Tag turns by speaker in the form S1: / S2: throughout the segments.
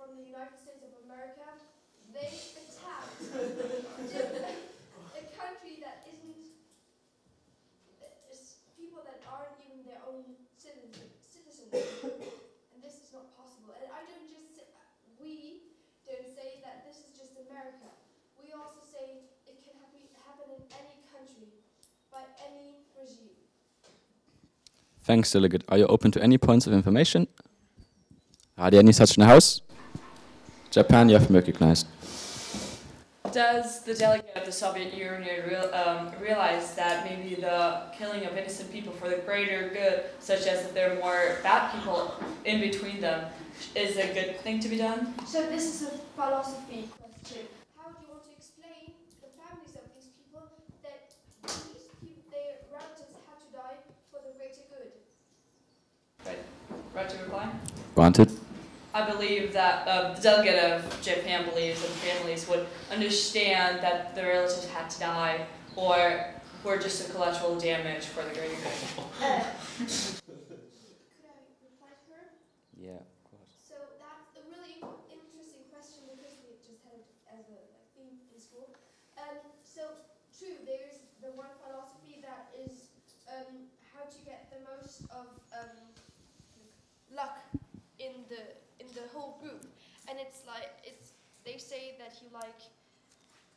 S1: from the United States of America, they attacked a country that isn't, people that aren't even their own citizens. And this is not possible. And I don't just say, we don't say that this is just America. We also say it can happen in any country, by any regime.
S2: Thanks, Delegate. Are you open to any points of information? Are there any such in the House? Japan, you have been recognized.
S3: Does the delegate of the Soviet Union realize that maybe the killing of innocent people for the greater good, such as if there are more bad people in between them, is a good thing to be done?
S1: So this is a philosophy question. How do you want to explain to the families of these people that their relatives had to die for the greater good?
S3: Right. Right to reply?
S2: Granted.
S3: I believe that the delegate of Japan believes that families would understand that the relatives had to die or were just a collateral damage for the greater good.
S1: Could I reply to her?
S2: Yeah, of course.
S1: So that's a really interesting question because we just had it as a theme in school. So true, there's the one philosophy that is how to get the most of luck in the whole group, and it's like they say that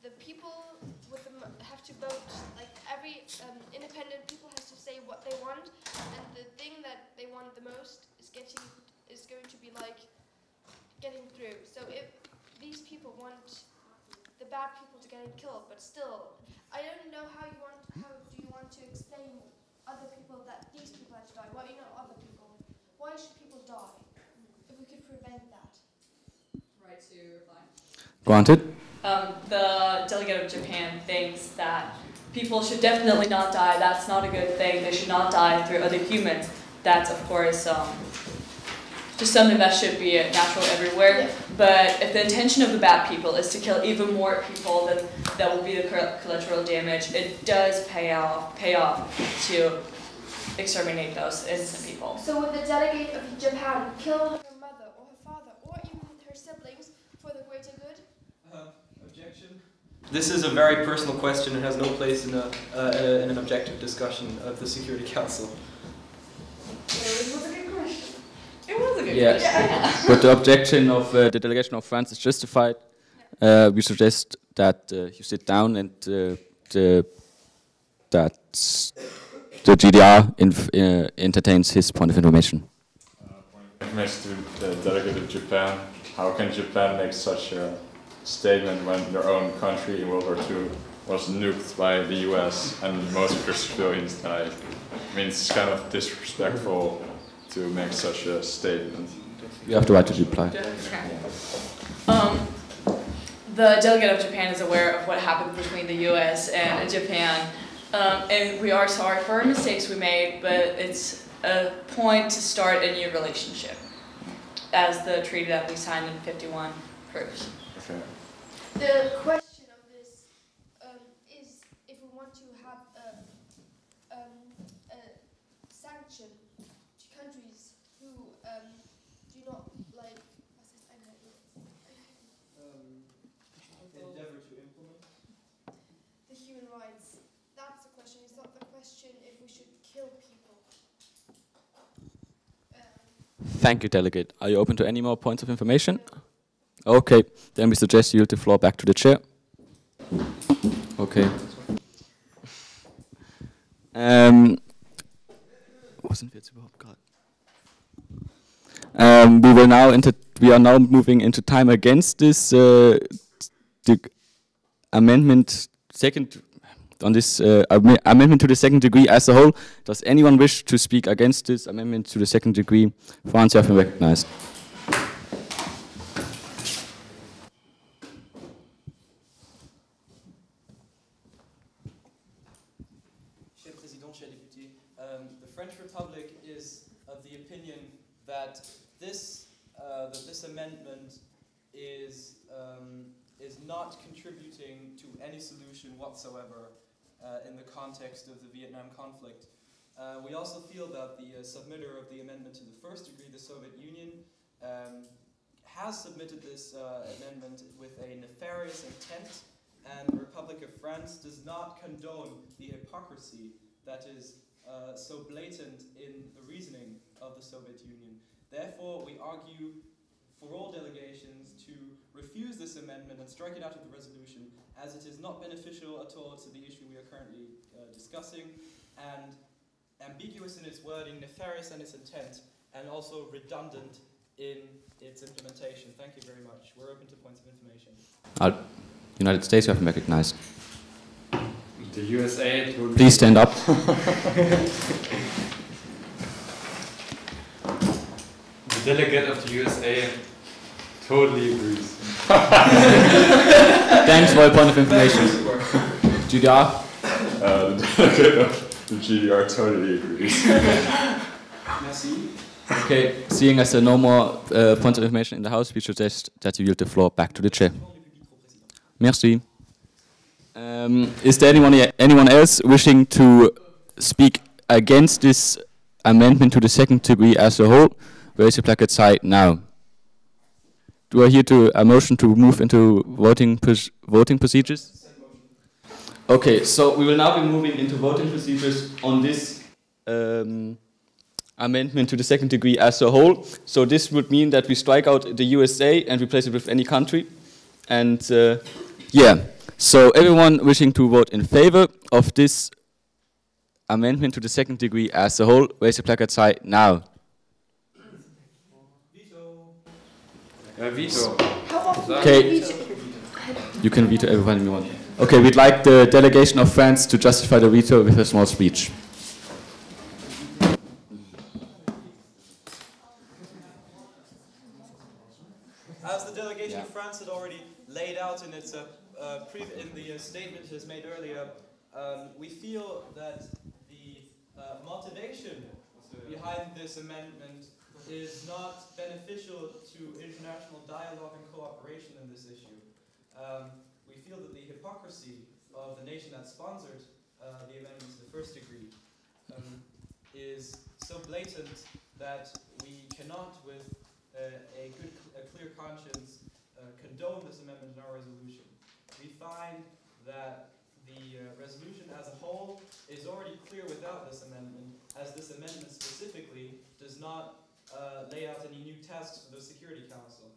S1: the people with have to vote, like every independent people has to say what they want, and the thing that they want the most is going to be like getting through. So if these people want the bad people to get killed, but still, I don't know how do you want to explain other people that these people have to die? Well, other people. Why should people die? If we could prevent that.
S3: Right to reply.
S2: Granted.
S3: The delegate of Japan thinks that people should definitely not die. That's not a good thing. They should not die through other humans. That's, of course, just something that should be natural everywhere. Yeah. But if the intention of the bad people is to kill even more people, then that will be the collateral damage. It does pay off to exterminate those innocent people.
S1: So would the delegate of Japan kill her mother or her father or even her siblings for the greater good?
S4: Objection. This is a very personal question and has no place in an objective discussion of the Security Council.
S3: It was a good question. It was a good
S2: question.
S3: Yeah.
S2: But the objection of the delegation of France is justified. Yeah. We suggest that you sit down and that the GDR entertains his point of information.
S5: Point of information to the delegate of Japan. How can Japan make such a statement when their own country in World War II was nuked by the US and most of their civilians died? I mean, it's kind of disrespectful to make such a statement.
S2: You have the right to reply.
S3: The delegate of Japan is aware of what happened between the US and Japan. And we are sorry for our mistakes we made, but it's a point to start a new relationship, as the treaty that we signed in '51 proves.
S5: Okay.
S1: The question of this is if we want to have a sanction to countries who do not like
S4: endeavor to implement
S1: the human rights. That's the question. It's not the question if we should kill people.
S2: Thank you, Delegate. Are you open to any more points of information? Okay, then we suggest you yield the floor back to the chair. Okay. Wo sind wir jetzt überhaupt gerade? We are now moving into time against this the amendment on this amendment to the second degree as a whole. Does anyone wish to speak against this amendment to the second degree? France, you have been recognized.
S4: Cher Président, cher député, the French Republic is of the opinion that this amendment is not contributing to any solution whatsoever in the context of the Vietnam conflict. We also feel that the submitter of the amendment to the first degree, the Soviet Union, has submitted this amendment with a nefarious intent, and the Republic of France does not condone the hypocrisy that is so blatant in the reasoning of the Soviet Union. Therefore, we argue for all delegations to refuse this amendment and strike it out of the resolution, as it is not beneficial at all to the issue we are currently discussing, and ambiguous in its wording, nefarious in its intent, and also redundant in its implementation. Thank you very much. We're open to points of information.
S2: United States, you have been recognized.
S5: The USA.
S2: Please stand up.
S5: The delegate of the USA totally agrees.
S2: Thanks for your point of information. GDR?
S5: The delegate of the GDR totally agrees.
S4: Merci.
S2: Okay, seeing as there are no more points of information in the House, we suggest that you yield the floor back to the chair. Merci. Is there anyone else wishing to speak against this amendment to the second degree as a whole? Raise your placard side now. Do I hear a motion to move into voting procedures? Okay, so we will now be moving into voting procedures on this amendment to the second degree as a whole. So this would mean that we strike out the USA and replace it with any country. And yeah, so everyone wishing to vote in favor of this amendment to the second degree as a whole, raise your placard side now.
S5: Veto.
S2: Okay, you can veto everyone you want. Okay, we'd like the delegation of France to justify the veto with a small speech.
S4: As the delegation of France had already laid out in its in the statement it has made earlier, we feel that the motivation behind this amendment is not beneficial to international dialogue and cooperation in this issue. We feel that the hypocrisy of the nation that sponsored the amendment to the first degree is so blatant that we cannot, with a clear conscience, condone this amendment in our resolution. We find that the resolution as a whole is already clear without this amendment, as this amendment specifically does not lay out any new tasks for the Security Council.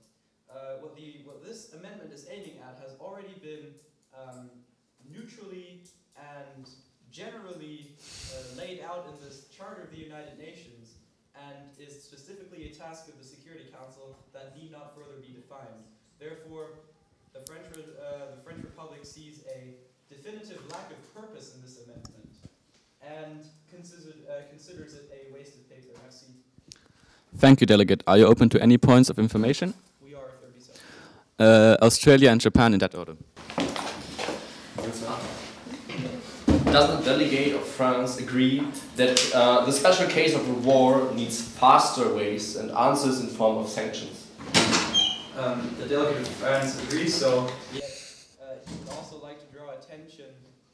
S4: What this amendment is aiming at has already been neutrally and generally laid out in this Charter of the United Nations, and is specifically a task of the Security Council that need not further be defined. Therefore, the French Republic sees a definitive lack of purpose in this amendment and considers it a waste of paper. Merci.
S2: Thank you, Delegate. Are you open to any points of information?
S4: We are, if there be so.
S2: Australia and Japan in that order.
S6: Does the delegate of France agree that the special case of a war needs faster ways and answers in form of sanctions?
S4: The delegate of France agrees, so yes, he would also like to draw attention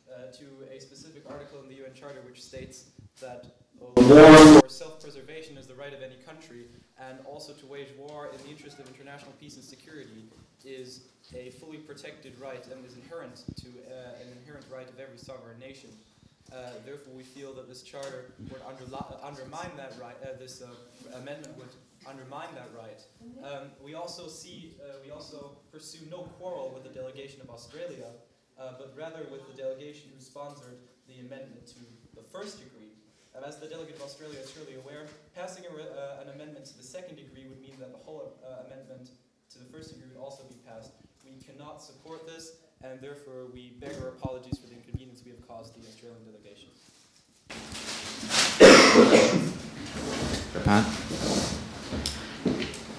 S4: to a specific article in the UN Charter which states that war for self-preservation is the right of any country, and also to wage war in the interest of international peace and security is a fully protected right and is inherent to an inherent right of every sovereign nation. Therefore, we feel that this charter would undermine that right. This amendment would undermine that right. We also pursue no quarrel with the delegation of Australia, but rather with the delegation who sponsored the amendment to the first degree. As the delegate of Australia is surely aware, passing an amendment to the second degree would mean that the whole amendment to the first degree would also be passed. We cannot support this, and therefore we beg our apologies for the inconvenience we have caused the Australian delegation.
S2: Japan.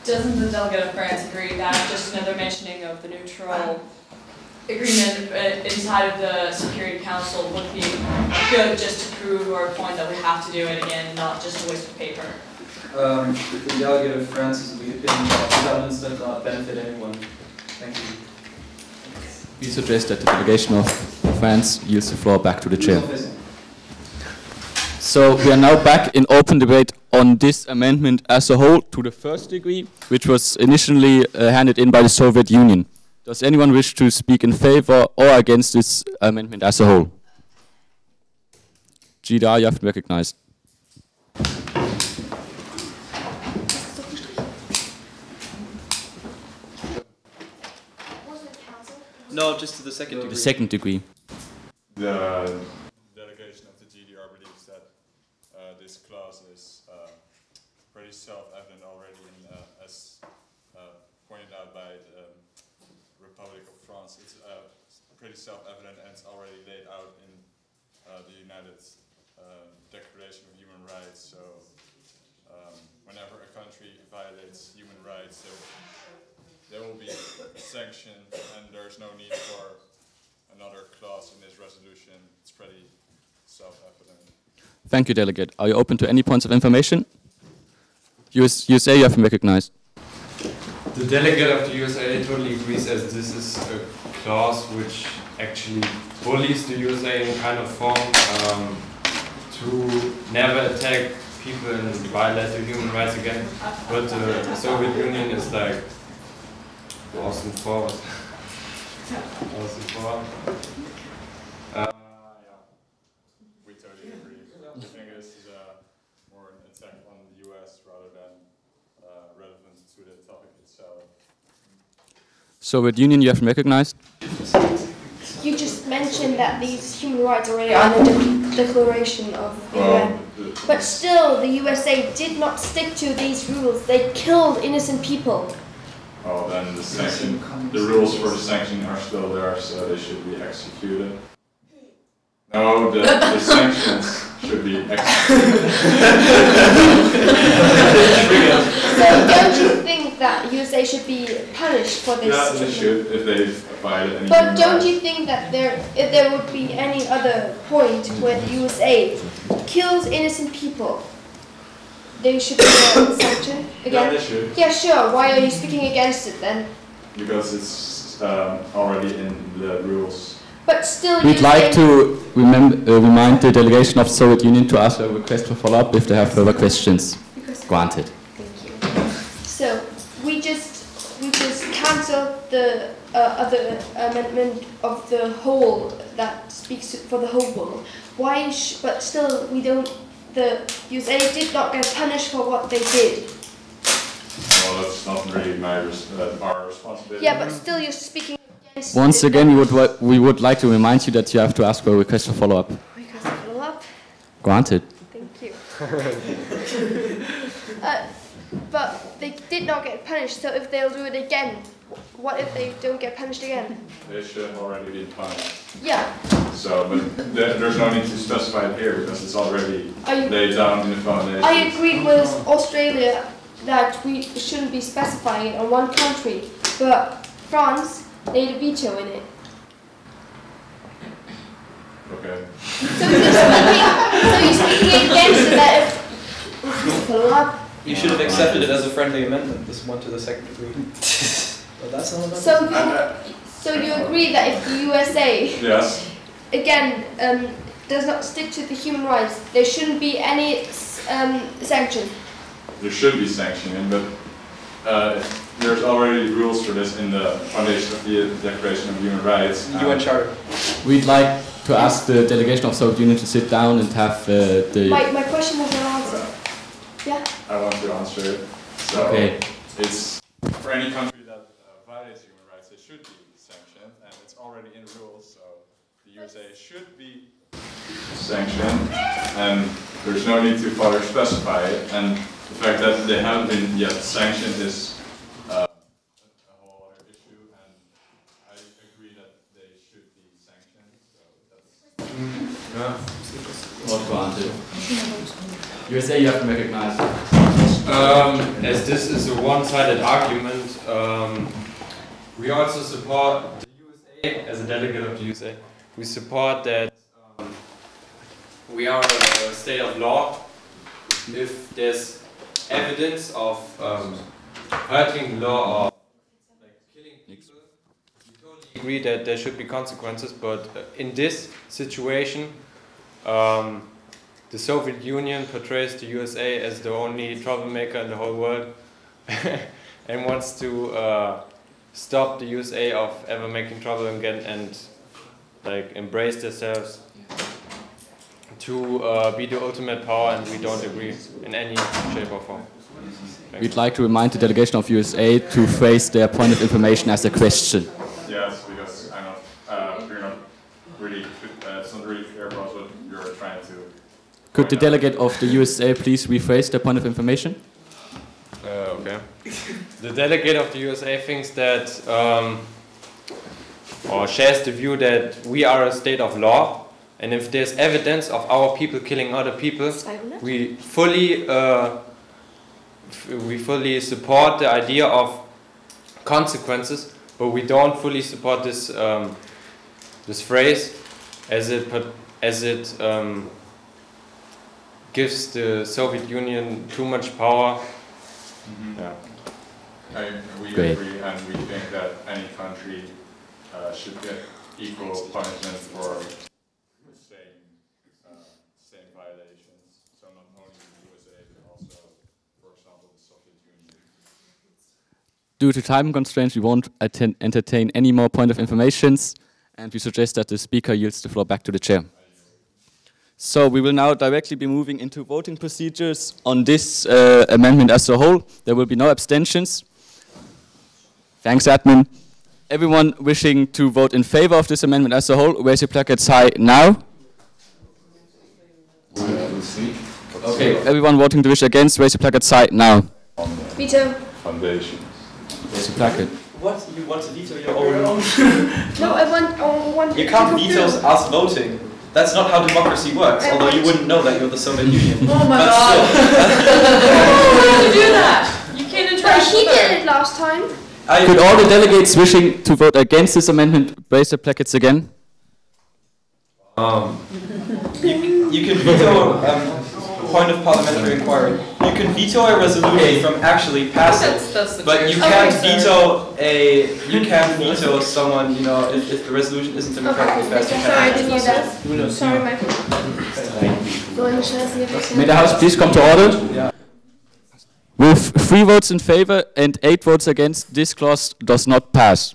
S3: Doesn't the delegate of France agree that just another mentioning of the neutral agreement inside of the Security Council would be good, just to prove our point that we have to do it again, not just a waste of paper?
S4: The delegate of France is of the opinion that governments does not benefit anyone. Thank you.
S2: We suggest that the delegation of France yields the floor back to the chair. So we are now back in open debate on this amendment as a whole to the first degree, which was initially handed in by the Soviet Union. Does anyone wish to speak in favor or against this amendment as a whole? Gida, you have been recognized.
S4: No, just to the second degree.
S2: The second degree.
S5: The delegation of the GDR believes that this clause is pretty self-evident already, as pointed out by the Republic of France. It's pretty self-evident, and it's already laid out in the United Declaration of Human Rights. So whenever a country violates human rights, there will be sanctioned, and there's no need for another clause in this resolution. It's pretty self-evident.
S2: Thank you, Delegate. Are you open to any points of information? USA, you have been recognized.
S7: The delegate of the USA totally agrees, as this is a clause which actually bullies the USA in kind of form to never attack people and violate the human rights again. But the Soviet Union is like außen vor. Außen vor.
S5: Yeah, we totally agree. I think this is more an attack on the US rather than relevant to the topic itself.
S2: Soviet Union, you have been recognized.
S1: You just mentioned that these human rights are already on the declaration of the UN. But still, the USA did not stick to these rules. They killed innocent people.
S5: Well, then the rules for the sanction are still there, so they should be executed. No, the sanctions should be executed.
S1: So don't you think that USA should be punished for this?
S5: Yeah, they should, if they violated any.
S1: But don't you think that if there would be any other point where the USA kills innocent people, they should be sanctioned again?
S5: Yeah, they should.
S1: Yeah, sure. Why are you speaking against it then?
S5: Because it's already in the rules.
S1: But still,
S2: We'd like to remind the delegation of the Soviet Union to ask a request for follow-up if they have further questions. Granted.
S1: Thank you. So we just cancelled the other amendment of the whole that speaks for the whole world. Why? But still, we don't. The USA did not get punished for what they did.
S5: Well, that's not really our responsibility.
S1: Yeah, but still, you're speaking against.
S2: Once again, we would like to remind you that you have to ask for a request for follow-up.
S1: Request for follow-up.
S2: Granted.
S1: Thank you. But they did not get punished, so if they'll do it again, what if they don't get punished again?
S5: They should have already been punished.
S1: Yeah.
S5: So, but there's no need to specify it here because it's already laid down in the foundation.
S1: I agreed with Australia that we shouldn't be specifying it on one country, but France made a veto in it.
S5: Okay.
S1: So you're speaking against it that if follow up.
S4: You should have accepted it as a friendly amendment, this one to the second degree. Well, that's all about
S1: So you agree that if the USA
S5: yes.
S1: again does not stick to the human rights, there shouldn't be any sanction?
S5: There should be sanctioning, but there's already rules for this in the foundation of the Declaration of Human Rights.
S4: UN Charter.
S2: We'd like to ask the delegation of Soviet Union to sit down and have the...
S1: My question was not answered. Yeah?
S5: I want to answer it. So
S2: okay.
S5: It's for any country that violates human rights, it should be sanctioned, and it's already in rules, so the USA should be sanctioned, and there's no need to further specify it, and the fact that they haven't been yet sanctioned is a whole other issue, and I agree that they should be sanctioned, so that's...
S2: Not granted. USA, you have to recognize.
S7: As this is a one-sided argument, we also support the USA, as a delegate of the USA, we support that we are a state of law. If there's evidence of hurting the law or like killing people, we totally agree that there should be consequences, but in this situation, the Soviet Union portrays the USA as the only troublemaker in the whole world and wants to stop the USA of ever making trouble again and like embrace themselves to be the ultimate power, and we don't agree in any shape or form.
S2: We'd like to remind the delegation of USA to phrase their point of information as a question.
S5: Yes, because we're not really, it's not really clear about what you're trying to.
S2: Could the delegate of the USA please rephrase their point of information?
S7: Okay. The delegate of the USA thinks that, or shares the view that we are a state of law, and if there's evidence of our people killing other people, we fully support the idea of consequences, but we don't fully support this this phrase as it gives the Soviet Union too much power.
S5: Mm-hmm.
S7: Yeah.
S5: We
S2: Great.
S5: agree, and we think that any country should get equal punishment for same violations. So not only the USA, but also, for example, the Soviet Union.
S2: Due to time constraints, we won't entertain any more point of informations, and we suggest that the speaker yields the floor back to the chair. So we will now directly be moving into voting procedures on this amendment as a whole. There will be no abstentions. Thanks, admin. Everyone wishing to vote in favor of this amendment as a whole, raise your placards high now. Okay, everyone voting to wish against, raise your placards high now.
S1: Veto.
S5: Foundation.
S2: Raise your placard.
S4: What? You want to veto your own?
S1: No, I want
S4: You can't veto us voting. That's not how democracy works, although you wouldn't know that you're the Soviet Union.
S3: Oh my
S4: But
S3: god! Why would you do that? You can't
S1: But
S3: interact
S1: he
S3: with
S1: did
S3: her.
S1: it last time.
S2: Could all the delegates wishing to vote against this amendment raise their placards again?
S4: You can veto point of parliamentary inquiry. You can veto a resolution from actually passing,
S3: That's the
S4: but you
S3: truth.
S4: can't
S3: Okay,
S4: veto someone. You know, if the resolution isn't democratically passed. You
S1: Sorry, I
S4: can't.
S1: didn't hear that. Sorry, Michael.
S2: May the House please come to order?
S4: Yeah.
S2: With 3 votes in favor and 8 votes against, this clause does not pass.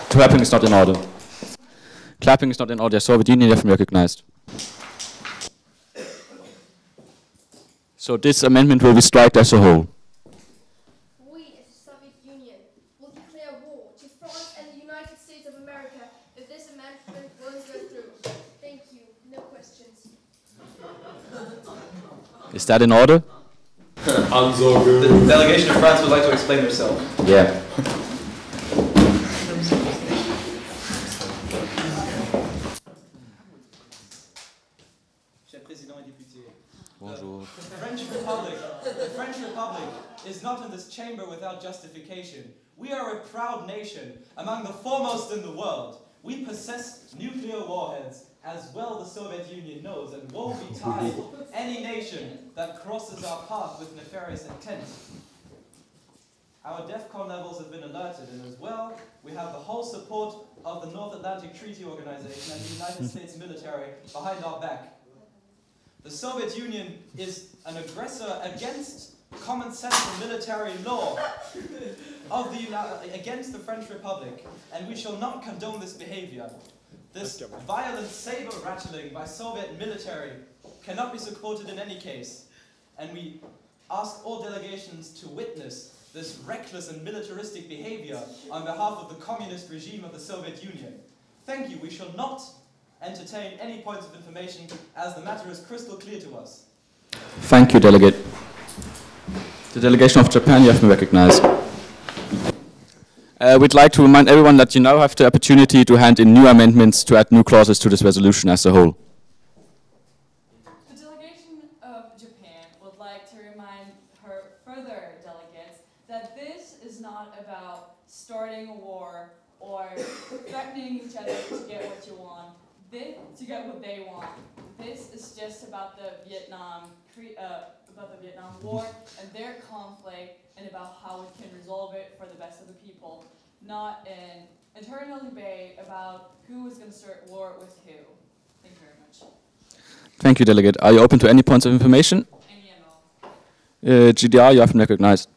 S2: Clapping is not in order. Clapping is not in order. Soviet Union have been recognized. So this amendment will be striked as a whole.
S1: We, as the Soviet Union, will declare war to France and the United States of America if this amendment won't go through. Thank you. No questions.
S2: Is that in order?
S4: The delegation of France would like to explain themselves.
S2: Yeah. Bonjour.
S4: The French Republic is not in this chamber without justification. We are a proud nation, among the foremost in the world. We possess nuclear warheads, as well the Soviet Union knows, and woe betide any nation that crosses our path with nefarious intent. Our DEFCON levels have been alerted, and as well, we have the whole support of the North Atlantic Treaty Organization and the United States military behind our back. The Soviet Union is an aggressor against common sense and military law against the French Republic, and we shall not condone this behavior. This violent saber-rattling by Soviet military cannot be supported in any case, and we ask all delegations to witness this reckless and militaristic behavior on behalf of the communist regime of the Soviet Union. Thank you. We shall not entertain any points of information as the matter is crystal clear to us.
S2: Thank you, delegate. The delegation of Japan, you have been recognized. We'd like to remind everyone that you now have the opportunity to hand in new amendments to add new clauses to this resolution as a whole.
S3: The delegation of Japan would like to remind her further delegates that this is not about starting a war or threatening each other to get what you want, to get what they want. This is just about the Vietnam War and their conflict and about how we can resolve it for the best of the people, not an internal debate about who is going to start war with who. Thank you very much.
S2: Thank you, Delegate. Are you open to any points of information?
S3: Any and all.
S2: GDR, you have been recognized.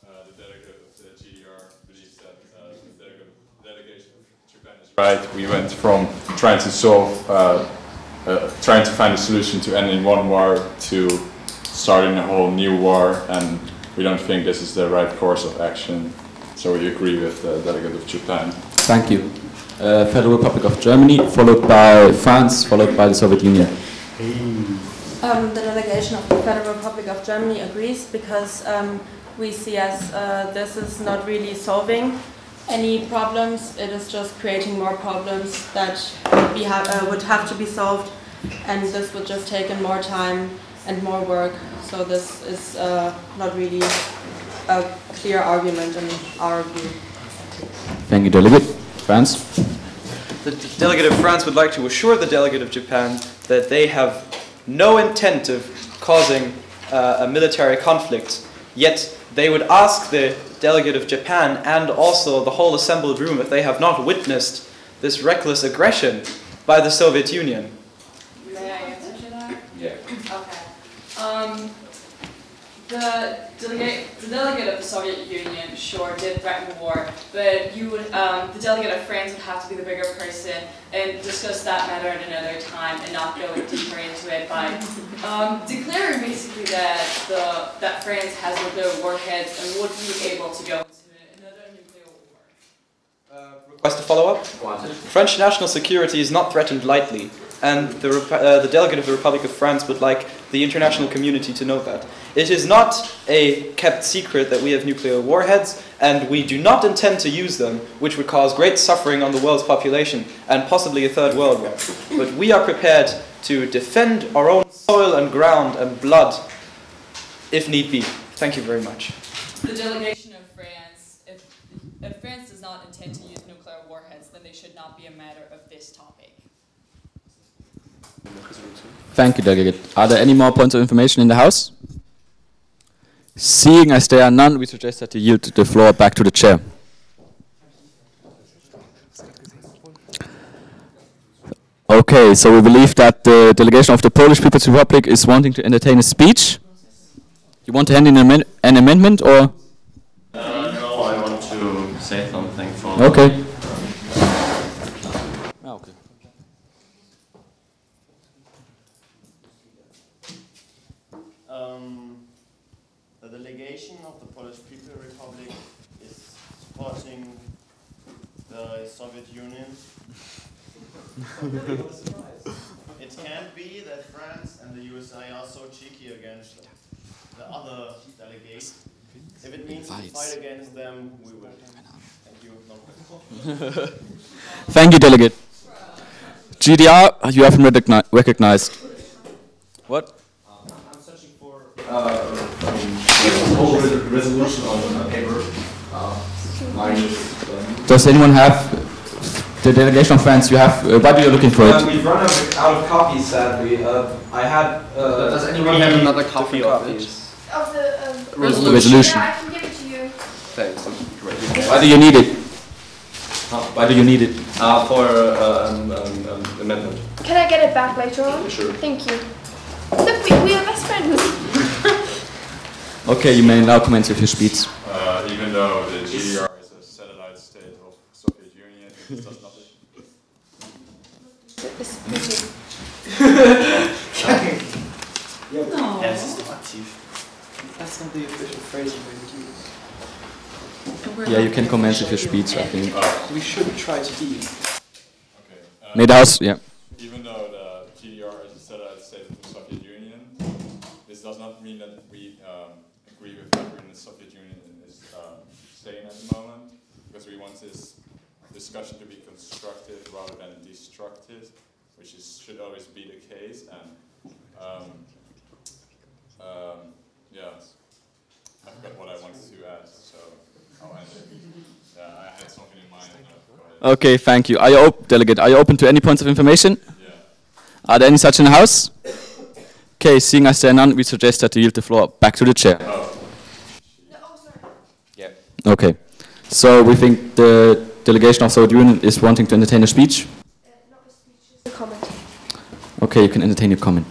S5: The delegate of the GDR believes that the delegation of Japan is right. We went from trying to solve, trying to find a solution to ending one war to starting a whole new war, and we don't think this is the right course of action. So we agree with the delegate of Japan.
S2: Thank you. Federal Republic of Germany, followed by France, followed by the Soviet Union.
S8: The delegation of the Federal Republic of Germany agrees because we see as this is not really solving any problems. It is just creating more problems that would have to be solved, and this would just take in more time and more work. So this is not really a clear argument in our view.
S2: Thank you, Delegate. France?
S4: The delegate of France would like to assure the delegate of Japan that they have no intent of causing a military conflict, yet they would ask the delegate of Japan and also the whole assembled room if they have not witnessed this reckless aggression by the Soviet Union.
S3: May I answer to that?
S5: Yeah.
S3: Okay. The delegate of the Soviet Union, sure, did threaten war, but you would, the delegate of France would have to be the bigger person and discuss that matter at another time and not go deeper into it by declaring basically that France has nuclear warheads and would be able to go into another nuclear war.
S4: Request a follow-up? French national security is not threatened lightly, and the delegate of the Republic of France would like the international community to know that. It is not a kept secret that we have nuclear warheads, and we do not intend to use them, which would cause great suffering on the world's population and possibly a third world war. But we are prepared to defend our own soil and ground and blood, if need be. Thank you very much.
S3: The delegation of France, if France does not intend to use nuclear warheads, then they should not be a matter of this topic.
S2: Thank you, Delegate. Are there any more points of information in the House? Seeing as there are none, we suggest that you yield the floor back to the chair. Okay, so we believe that the delegation of the Polish People's Republic is wanting to entertain a speech. You want to hand in an amendment, or?
S6: No, I want to say something for...
S2: Okay. Okay.
S9: The delegation of the Polish People's Republic is supporting the Soviet Union. It can't be that France and the USA are so cheeky against the other delegates. If it means to fight against them, we will. Thank you.
S2: Thank you, Delegate. GDR, you have been recognized. What?
S6: I'm searching for a whole resolution on paper.
S2: Does anyone have the delegation of France? You have. What are you looking for?
S4: We've run out of copies, sadly. I had.
S6: Does anyone have another copy of it?
S1: Of the
S2: Resolution.
S1: Yeah, I can give it to you.
S6: Thanks. Great.
S2: Why do you need it? Why do you need it?
S6: For amendment.
S1: Can I get it back later on?
S6: Sure.
S1: Thank you. Look, we are best friends.
S2: Okay, you may now commence with your speech.
S5: Even though the GDR is a satellite state of Soviet Union, it does nothing.
S4: That's not the official phrase we would use.
S2: Yeah, you can commence with your speech, I think.
S4: We should try to be.
S5: Okay.
S2: May the House, yeah.
S5: Even though the GDR is a satellite state of the Soviet Union, this does not mean that we agree with everything the Soviet Union is saying at the moment, because we want this discussion to be constructive rather than destructive, which should always be the case. And yeah, I forgot what I wanted to add, so I'll end it. Yeah, I had something in mind. Go ahead.
S2: Okay, thank you. Delegate, are you open to any points of information?
S5: Yeah.
S2: Are there any such in the House? Okay, seeing as there are none, we suggest that you yield the floor back to the chair.
S5: Yeah.
S2: Okay, so we think the delegation of Soviet Union is wanting to entertain a speech.
S1: Not a speech, just a comment.
S2: Okay, you can entertain your comment.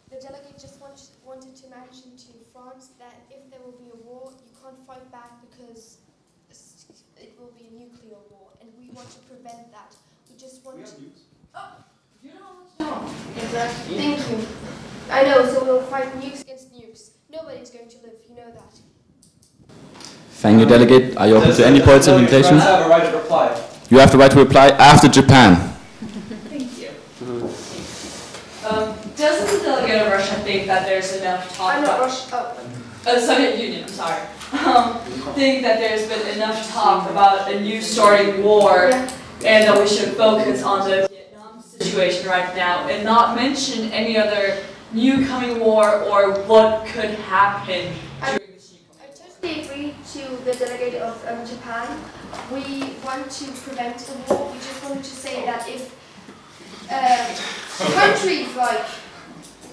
S1: The delegate just wanted to mention to France that if there will be a war, you can't fight back because it will be a nuclear war, and we want to prevent that. We just want to... Oh, you know. Exactly. Thank you. I know, so we'll fight nukes against nukes. Nobody's going to live, you know that.
S2: Thank you, delegate. Are you open to any points of invitation?
S4: I have a right to reply.
S2: You have the right to reply after Japan.
S3: Thank you. Doesn't the delegate of Russia think that there's enough talk
S1: I'm not
S3: about...
S1: Russia.
S3: Soviet Union, I'm sorry. Think that there's been enough talk about a new starting war and that we should focus on the Vietnam situation right now and not mention any other new coming war or what could happen during this new coming war.
S1: I totally agree to the delegate of Japan. We want to prevent a war. We just wanted to say that if countries like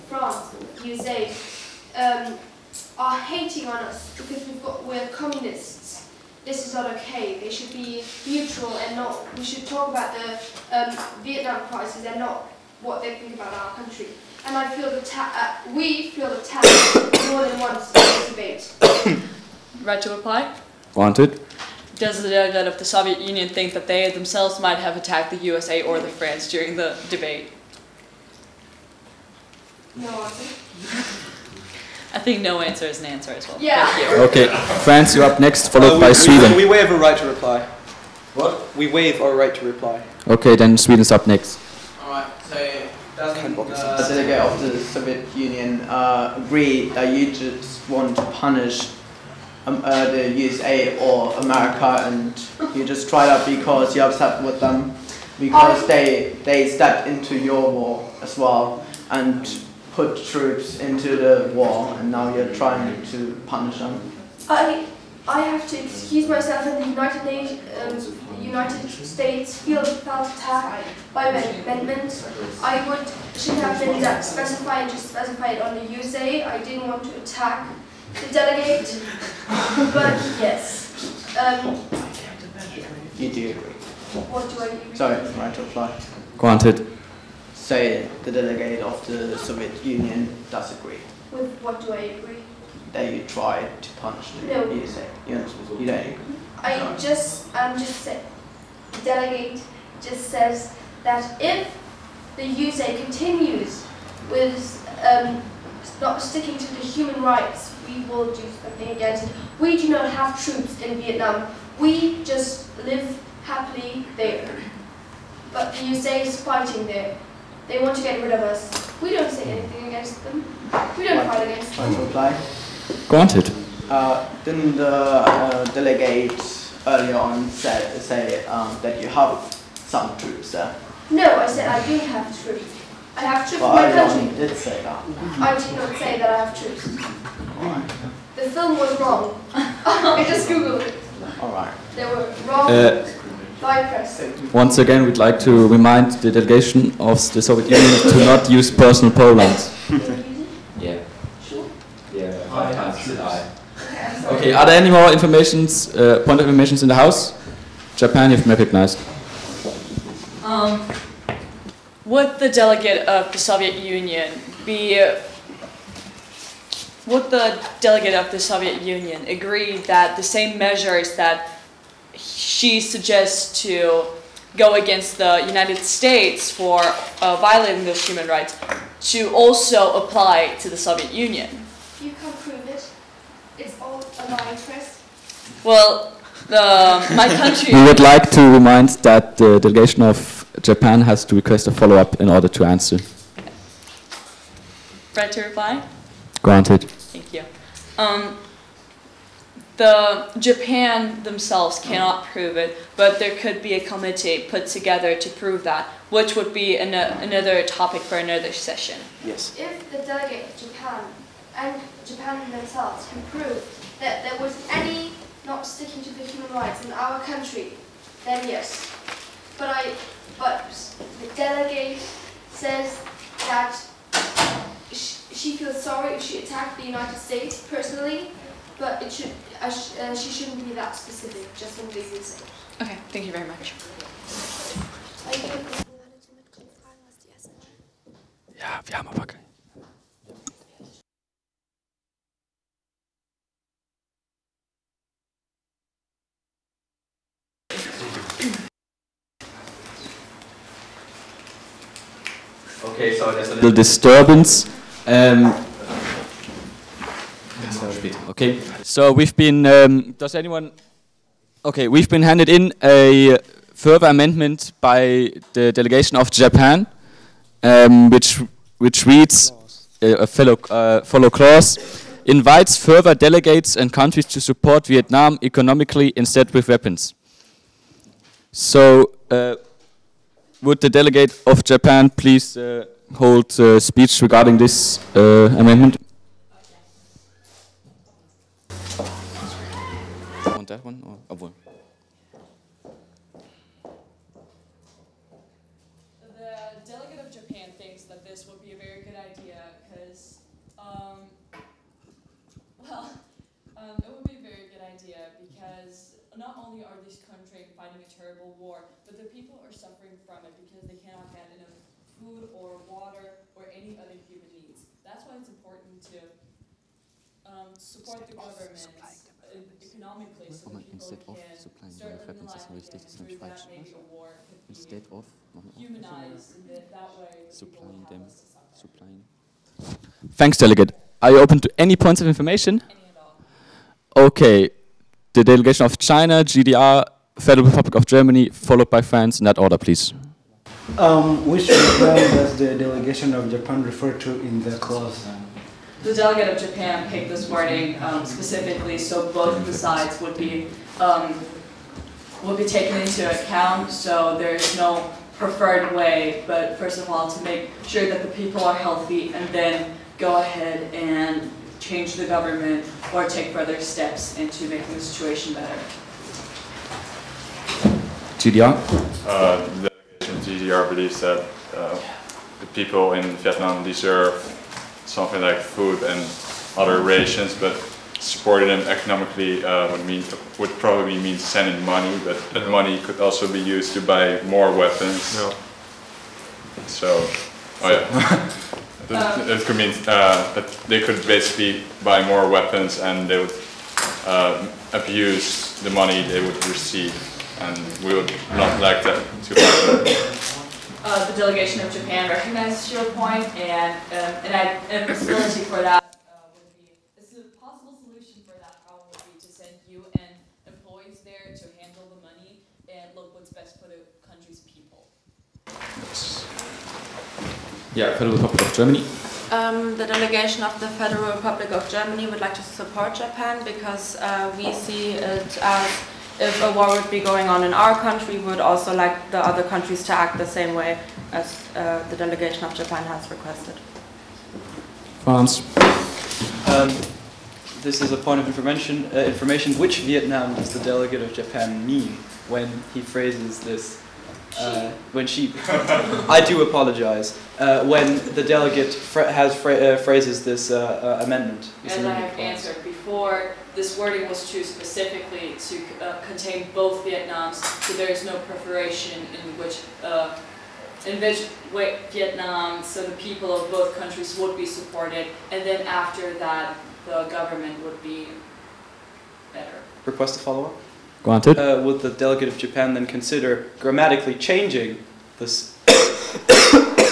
S1: France, USA, are hating on us because we're communists, this is not okay. They should be neutral and not. We should talk about the Vietnam crisis and not what they think about our country. And I feel we feel attacked more than once in this debate.
S3: Right to reply?
S2: Wanted.
S3: Does the delegate of the Soviet Union think that they themselves might have attacked the USA or the France during the debate?
S1: No answer.
S3: I think no answer is an answer as well.
S1: Yeah.
S3: Thank you.
S2: Okay, France, you're up next, followed by Sweden.
S4: We waive a right to reply.
S10: What?
S4: We waive our right to reply.
S2: Okay, then Sweden's up next.
S10: Alright, so doesn't the delegate of the Soviet Union agree that you just want to punish the USA or America, and you just try that because you're upset with them, because they stepped into your war as well and put troops into the war, and now you're trying to punish them?
S1: I have to excuse myself in the United States felt attacked by my amendment. I should have been that specified, just specify it on the USA. I didn't want to attack the delegate, but yes.
S10: You do agree?
S1: What do I agree?
S10: Sorry, right to reply.
S2: Granted.
S10: Say the delegate of the Soviet Union does agree.
S1: With what do I agree?
S10: That you tried to punish the
S1: No.
S10: USA. You don't agree?
S1: I'm just saying, the delegate just says that if the USA continues with not sticking to the human rights, we will do something against it. We do not have troops in Vietnam. We just live happily there. But the USA is fighting there. They want to get rid of us. We don't say anything against them. We don't fight against them.
S10: Want to reply?
S2: Granted.
S10: Didn't the delegate earlier on say that you have some troops there?
S1: No, I said I do have troops. I have troops in
S10: Well,
S1: my
S10: earlier on
S1: country.
S10: you did say that.
S1: I did not say that I have troops.
S10: Alright.
S1: The film was wrong. I just googled it.
S10: Alright.
S1: They were wrong by press.
S2: Once again, we'd like to remind the delegation of the Soviet Union to not use personal pronouns.
S5: Yeah.
S1: Sure.
S5: Yeah, 5 times did I.
S2: Okay, are there any more informations, point of informations in the House? Japan, you've been recognized.
S3: Would the delegate of the Soviet Union agree that the same measures that she suggests to go against the United States for violating those human rights to also apply to the Soviet Union?
S1: You can't prove it. It's all a lie, Chris.
S3: Well, my country...
S2: We would like to remind that the delegation of Japan has to request a follow-up in order to answer.
S3: Right to reply?
S2: Granted.
S3: Thank you. The Japan themselves cannot prove it, but there could be a committee put together to prove that, which would be another topic for another session.
S10: Yes.
S1: If the delegate of Japan and Japan themselves can prove that there was any not sticking to the human rights in our country, then yes. But the delegate says that she feels sorry if she attacked the United States personally, but it should she shouldn't be that specific, just in the USA.
S3: Okay, thank you very much.
S2: Ja, wir haben aber keinen. Okay, so there's a little disturbance. Okay, so we've been. Does anyone? Okay, we've been handed in a further amendment by the delegation of Japan, which reads a follow clause invites further delegates and countries to support Vietnam economically instead with weapons. So, would the delegate of Japan please hold a speech regarding this amendment? Want that one? Or oh,
S3: The delegate of Japan thinks that this would be a very good idea because, it would be a very good idea because not only are these countries fighting a terrible war, but the people are suffering from it because they cannot get enough food or water or any other human needs. That's why it's important to support the government economically so that people can start living life again through that maybe a war could be humanized and that way
S2: supplying them, supplying. Thanks, delegate. Are you open to any points of information?
S3: Any at all.
S2: Okay, the delegation of China, GDR, Federal Republic of Germany, followed by France. In that order, please.
S11: Which Japan does the delegation of Japan refer to in the clause?
S3: The delegate of Japan picked this wording specifically so both the sides would be taken into account. So there is no preferred way, but first of all to make sure that the people are healthy, and then go ahead and change the government or take further steps into making the situation better.
S2: GDR?
S5: The delegation GDR believes that the people in Vietnam deserve something like food and other rations, but supporting them economically would probably mean sending money, but that money could also be used to buy more weapons.
S7: Yeah.
S5: So, oh yeah, it could mean that they could basically buy more weapons and they would abuse the money they would receive, and we would not like that to happen.
S3: The delegation of Japan recognizes your point, and a possibility for that would be a possible solution for that problem would be to send UN employees there to handle the money and look what's best for the country's people.
S2: Yes. Yeah, Federal Republic of Germany.
S8: The delegation of the Federal Republic of Germany would like to support Japan because we see it as if a war would be going on in our country, we would also like the other countries to act the same way as the delegation of Japan has requested.
S2: France.
S12: This is a point of information. Which Vietnam does the delegate of Japan mean when he phrases this? I do apologize. When the delegate phrases this amendment.
S3: As I have answered before, this wording was chosen specifically to contain both Vietnams, so there is no preparation in which Vietnam, so the people of both countries would be supported, and then after that, the government would be better.
S12: Request a follow-up?
S2: Granted.
S12: Would the delegate of Japan then consider grammatically changing this?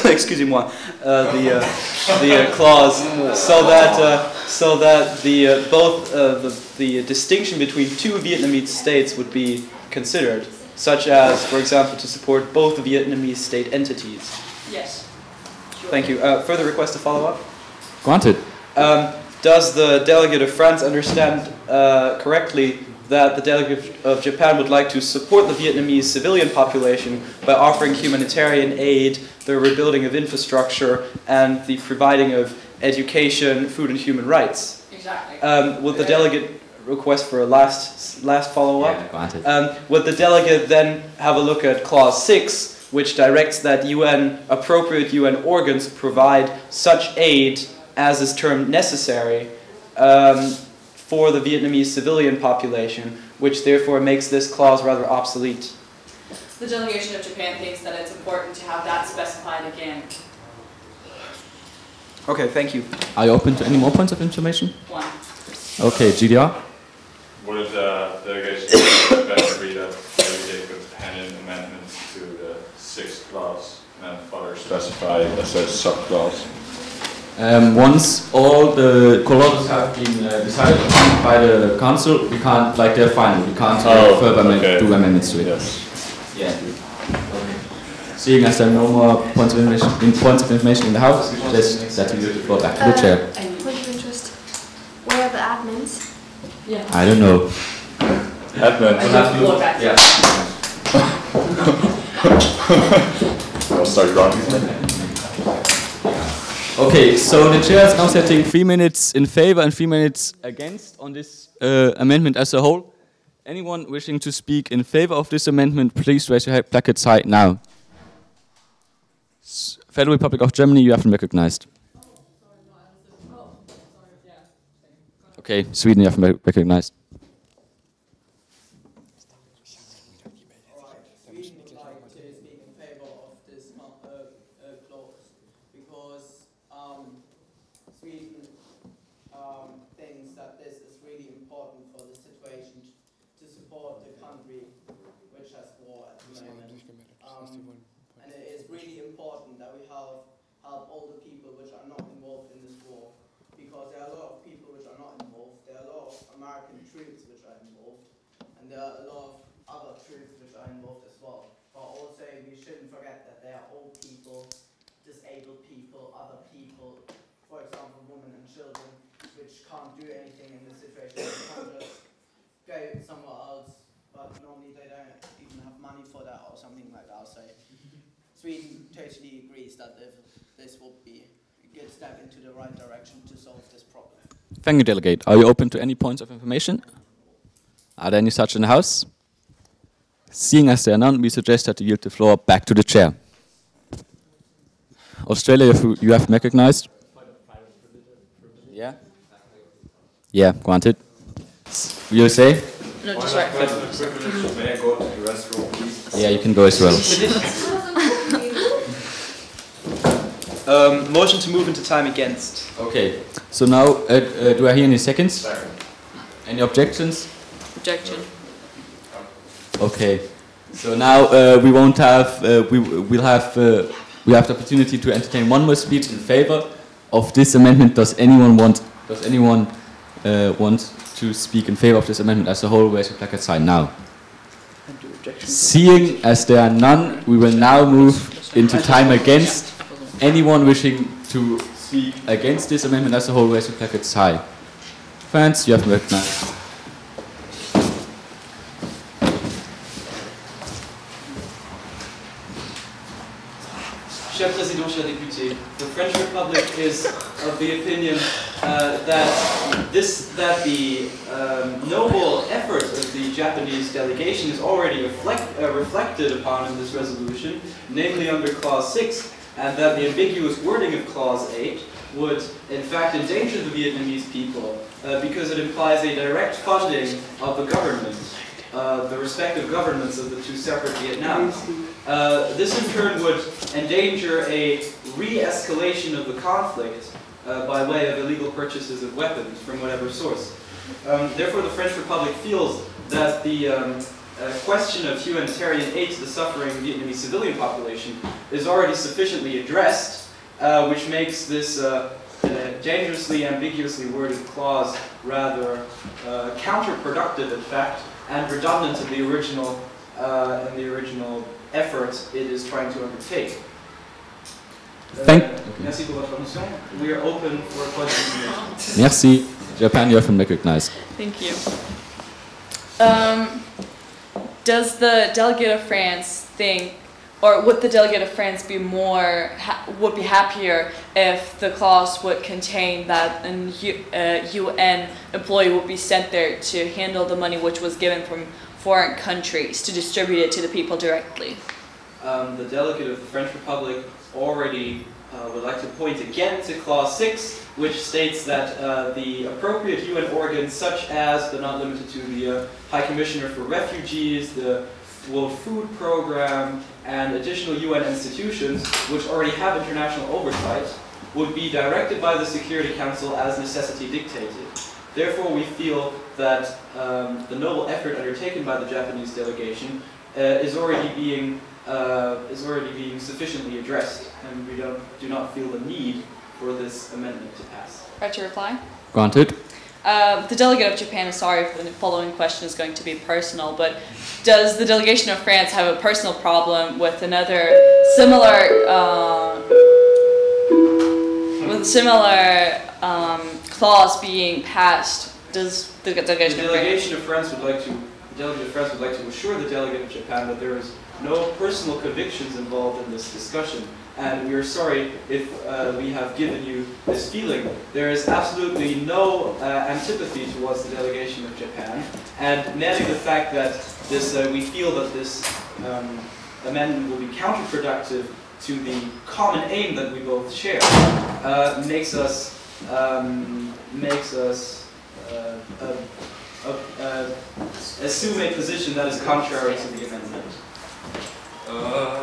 S12: Excusez-moi, the clause so that the distinction between two Vietnamese states would be considered, such as, for example, to support both Vietnamese state entities.
S3: Yes. Sure.
S12: Thank you. Further request to follow up?
S2: Granted.
S12: Does the delegate of France understand correctly that the delegate of Japan would like to support the Vietnamese civilian population by offering humanitarian aid, the rebuilding of infrastructure, and the providing of education, food, and human rights?
S3: Exactly.
S12: Would the delegate request for a last follow-up?
S2: Yeah, granted.
S12: Would the delegate then have a look at Clause 6, which directs that appropriate UN organs provide such aid as is termed necessary for the Vietnamese civilian population, which therefore makes this clause rather obsolete.
S3: The delegation of Japan thinks that it's important to have that specified again.
S12: Okay, thank you.
S2: Are you open to any more points of information?
S3: One.
S2: Okay, GDR?
S5: Would the delegation agree that they could hand in amendments to the 6th clause and further specify as a sub-clause?
S2: Once all the clauses have been decided upon by the council, we can't, like they're final, we can't do amendments to it.
S5: Yes.
S2: Yeah. Okay. Seeing as there are no more points of information in the house, just that we give the floor back to the chair.
S1: Point of interest. Where are the admins?
S3: Yeah.
S2: I don't know.
S5: Admin.
S2: Yeah.
S5: I'll start running.
S2: Okay, so the chair is now setting 3 minutes in favor and 3 minutes against on this amendment as a whole. Anyone wishing to speak in favor of this amendment, please raise your placards high now. Federal Republic of Germany, you have been recognized. Okay, Sweden, you have been recognized.
S10: And it is really important that we help all the people which are not involved in this war, because there are a lot of people which are not involved. There are a lot of American troops which are involved, and there are a lot of other troops which are involved as well. But also we shouldn't forget that there are old people, disabled people, other people, for example women and children, which can't do anything in this situation. They can't just go somewhere else, but normally they don't even have money for that or something like that. So Sweden totally agrees that this will be a good step into the right direction to solve this problem.
S2: Thank you, Delegate. Are you open to any points of information? Are there any such in the House? Seeing as there are none, we suggest that you yield the floor back to the chair. Australia, you have recognized? Yeah? Yeah, granted. USA?
S3: No, just right.
S5: May I go to the restroom, please?
S2: Yeah, you can go as well.
S12: Motion to move into time against.
S2: Okay, so now, do I hear any seconds?
S5: Second.
S2: Any objections?
S3: Objection.
S2: Okay, so now we won't have, we have the opportunity to entertain one more speech in favor of this amendment. Does anyone want to speak in favor of this amendment as a whole? Raise your placard sign now. Seeing as there are none, we will now move into time against. Anyone wishing to speak against this amendment as a whole, raise your placards high. Fans, you have recognized.
S12: Cher Président, chers députés, the French Republic is of the opinion that the noble effort of the Japanese delegation is already reflected upon in this resolution, namely under Clause 6, and that the ambiguous wording of Clause 8 would in fact endanger the Vietnamese people because it implies a direct funding of the government, the respective governments of the two separate Vietnams. This in turn would endanger a re-escalation of the conflict by way of illegal purchases of weapons from whatever source. Therefore, the French Republic feels that the question of humanitarian aid to the suffering Vietnamese civilian population is already sufficiently addressed, which makes this dangerously ambiguously worded clause rather counterproductive, in fact, and redundant in the original effort it is trying to undertake. Merci pour votre attention. We are open for questions.
S2: Merci. Japan, you have been recognized.
S3: Thank you. Does the delegate of France think, or would the delegate of France be would be happier if the clause would contain that a UN employee would be sent there to handle the money which was given from foreign countries to distribute it to the people directly?
S12: The delegate of the French Republic already would like to point again to Clause 6, which states that the appropriate UN organs, such as, but not limited to, the High Commissioner for Refugees, the World Food Programme, and additional UN institutions, which already have international oversight, would be directed by the Security Council as necessity dictated. Therefore, we feel that the noble effort undertaken by the Japanese delegation is already being sufficiently addressed, and we do not feel the need for this amendment to pass.
S3: Right to reply?
S2: Granted.
S3: The delegate of Japan is sorry if the following question is going to be personal, but does the delegation of France have a personal problem with another similar clause being passed? Does the delegation
S12: of France would like to assure the delegate of Japan that there is no personal convictions involved in this discussion, and we are sorry if we have given you this feeling. There is absolutely no antipathy towards the delegation of Japan, and merely the fact that we feel that this amendment will be counterproductive to the common aim that we both share makes us assume a position that is contrary to the amendment.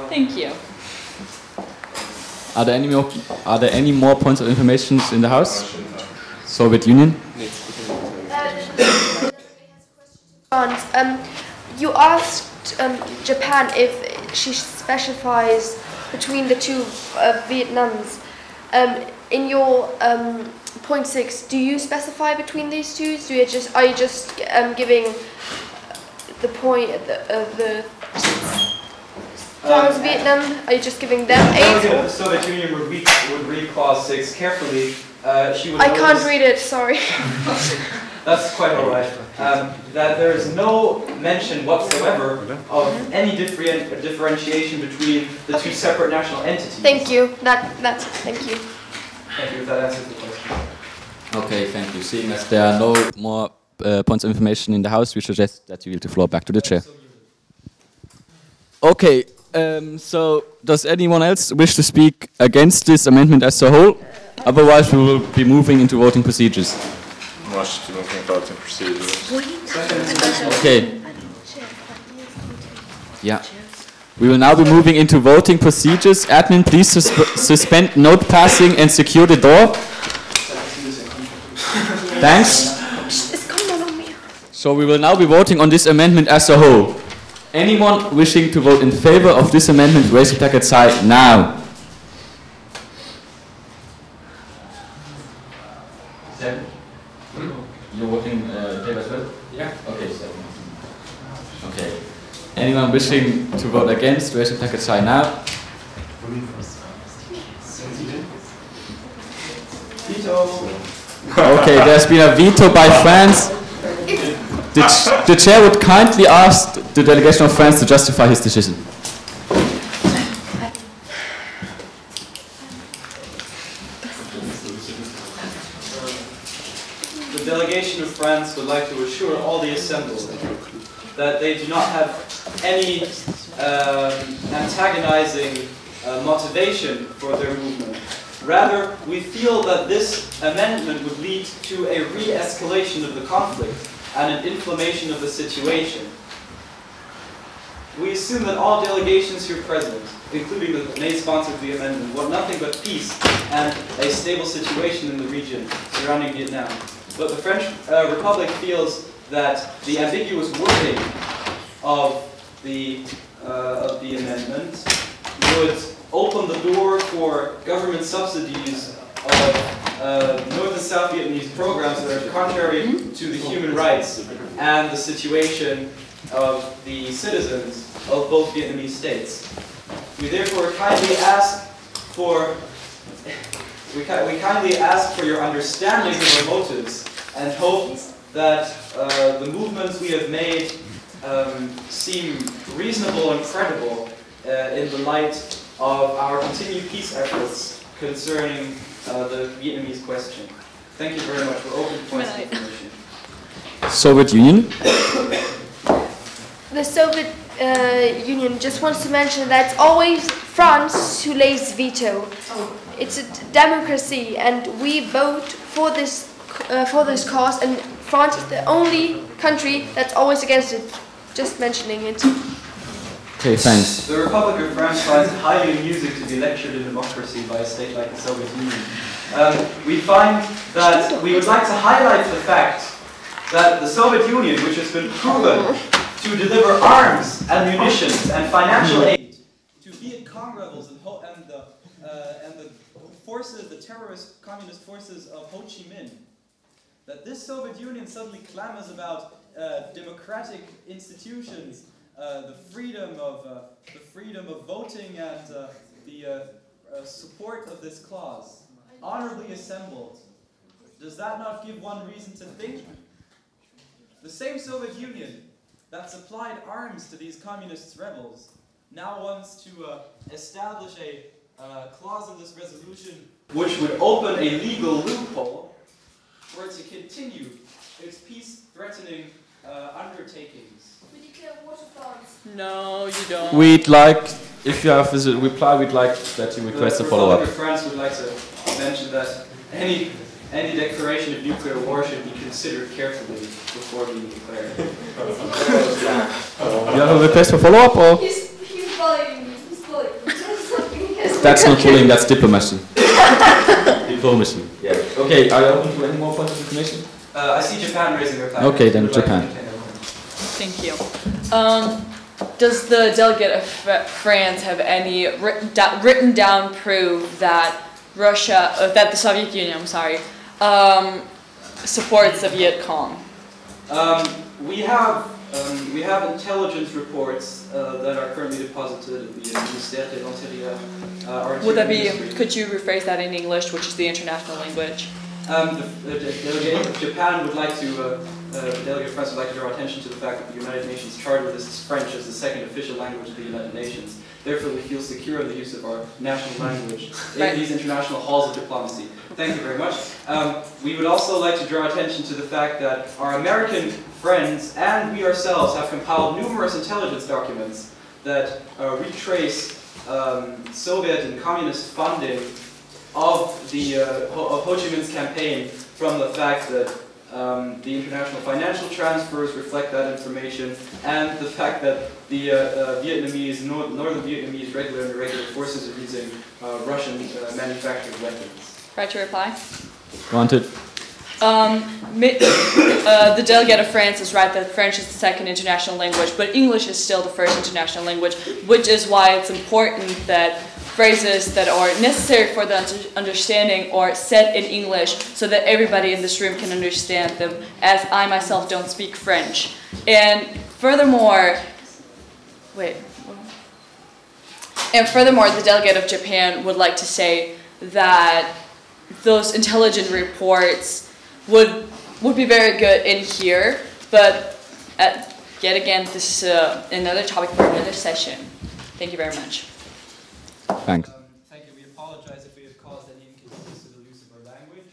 S3: Thank you.
S2: Are there any more points of information in the House? Soviet Union?
S1: You asked Japan if she specifies between the two Vietnams. In your point 6, do you specify between these two? Are you just giving the point of the South Vietnam? Are you just giving them aid?
S12: The Soviet Union would read Clause 6 carefully. She would
S1: I can't read it. Sorry.
S12: That's quite all right. That there is no mention whatsoever of any differentiation between the two separate national entities.
S1: Thank you. That's thank you.
S12: Thank you. If that answers the question.
S2: Okay, thank you. Seeing as there are no more points of information in the House, we suggest that you yield the floor back to the chair. Okay. So, does anyone else wish to speak against this amendment as a whole? Otherwise, we will be moving into voting procedures. Okay. Yeah. We will now be moving into voting procedures. Admin, please suspend note passing and secure the door. Thanks. So we will now be voting on this amendment as a whole. Anyone wishing to vote in favor of this amendment, raise your packet side now. Seven? You're voting in favor as well? Yeah. Okay, 7. Okay. Anyone wishing to vote against, raise your packet side now.
S12: Veto.
S2: Okay, there's been a veto by France. The chair would kindly ask the delegation of France to justify his decision.
S12: The delegation of France would like to assure all the assembled that they do not have any antagonizing motivation for their movement. Rather, we feel that this amendment would lead to a re-escalation of the conflict and an inflammation of the situation. We assume that all delegations here present, including the main sponsor of the amendment, want nothing but peace and a stable situation in the region surrounding Vietnam. But the French Republic feels that the ambiguous wording of the amendment would open the door for government subsidies of North and South Vietnamese programs that are contrary to the human rights and the situation of the citizens of both Vietnamese states. We therefore kindly ask for your understanding of our motives and hope that the movements we have made seem reasonable and credible in the light of our continued peace efforts concerning the Vietnamese question. Thank you very much for open points of information.
S2: Soviet Union.
S1: The Soviet Union just wants to mention that it's always France who lays veto. It's a democracy, and we vote for this cause. And France is the only country that's always against it. Just mentioning it.
S2: Okay, thanks.
S12: The Republic of France finds it highly amusing to be lectured in democracy by a state like the Soviet Union. We find that we would like to highlight the fact that the Soviet Union, which has been proven to deliver arms and munitions and financial aid to Viet Cong rebels and the forces, the terrorist communist forces of Ho Chi Minh, that this Soviet Union suddenly clamors about democratic institutions, the freedom of voting, and the support of this clause, honorably assembled. Does that not give one reason to think? The same Soviet Union that supplied arms to these communist rebels now wants to establish a clause in this resolution which would open a legal loophole for it to continue its peace-threatening undertakings.
S1: We declare war to France.
S3: No, you don't.
S2: We'd like, if you have a reply, we'd like that you request a follow-up.
S12: The Republic of France would like to mention that any declaration of nuclear war should be considered carefully before being declared.
S2: You have a request for follow-up, or?
S1: He's bullying me. He's bullying me.
S2: That's not bullying, that's diplomacy. Diplomacy. Yeah. Okay, are you open to any more points of information?
S12: I see Japan raising their flag.
S2: Okay, then Japan.
S3: Thank you. Does the delegate of France have any written down proof that that the Soviet Union, supports the Viet Cong?
S12: We have intelligence reports that are currently deposited at the Ministère de l'Intérieur.
S3: Would that be? Could you rephrase that in English, which is the international language?
S12: The delegate of Japan would like to, the delegate of France would like to draw attention to the fact that the United Nations Charter lists French as the second official language of the United Nations. Therefore, we feel secure in the use of our national language in these international halls of diplomacy. Thank you very much. We would also like to draw attention to the fact that our American friends and we ourselves have compiled numerous intelligence documents that retrace Soviet and communist funding of Ho Chi Minh's campaign from the fact that the international financial transfers reflect that information, and the fact that the northern Vietnamese regular and irregular forces are using Russian manufactured weapons.
S3: Right to reply?
S2: Wanted.
S3: The delegate of France is right that French is the second international language, but English is still the first international language, which is why it's important that phrases that are necessary for the understanding are said in English so that everybody in this room can understand them, as I myself don't speak French. And furthermore, the delegate of Japan would like to say that those intelligence reports would be very good in here, but yet again, this is another topic for another session. Thank you very much.
S2: Thanks.
S12: Thank you. We apologize if we have caused any inconvenience to the use of our language.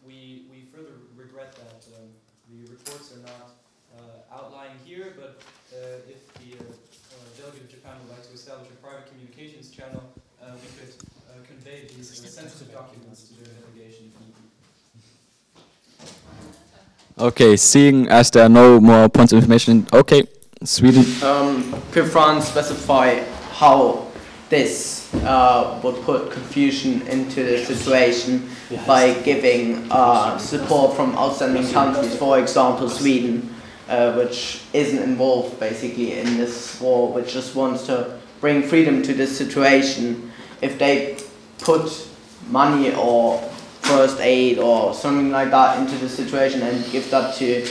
S12: We further regret that the reports are not outlying here, but if the delegate of Japan would like to establish a private communications channel, we could convey these sensitive documents to their delegation.
S2: Okay, seeing as there are no more points of information, okay, Sweden.
S10: Could France specify how this would put confusion into the situation by giving support from outstanding countries, for example Sweden, which isn't involved basically in this war, which just wants to bring freedom to this situation? If they put money or first aid or something like that into the situation and give that to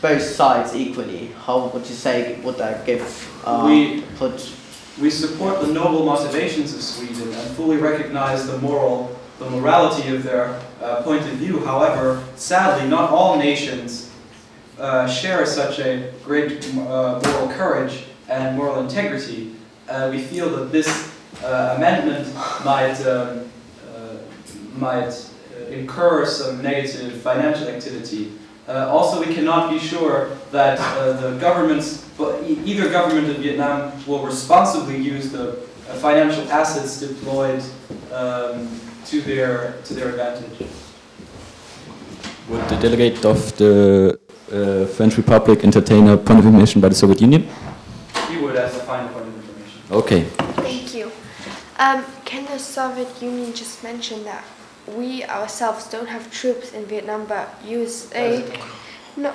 S10: both sides equally, how would you say would that give
S12: We support the noble motivations of Sweden and fully recognize the morality of their point of view. However, sadly, not all nations share such a great moral courage and moral integrity. We feel that this amendment might incur some negative financial activity. Also, we cannot be sure that the governments but either government in Vietnam will responsibly use the financial assets deployed to their advantage.
S2: Would the delegate of the French Republic entertain a point of information by the Soviet Union?
S12: He would, as a final point of information.
S2: Okay.
S1: Thank you. Can the Soviet Union just mention that we ourselves don't have troops in Vietnam, but USA... No.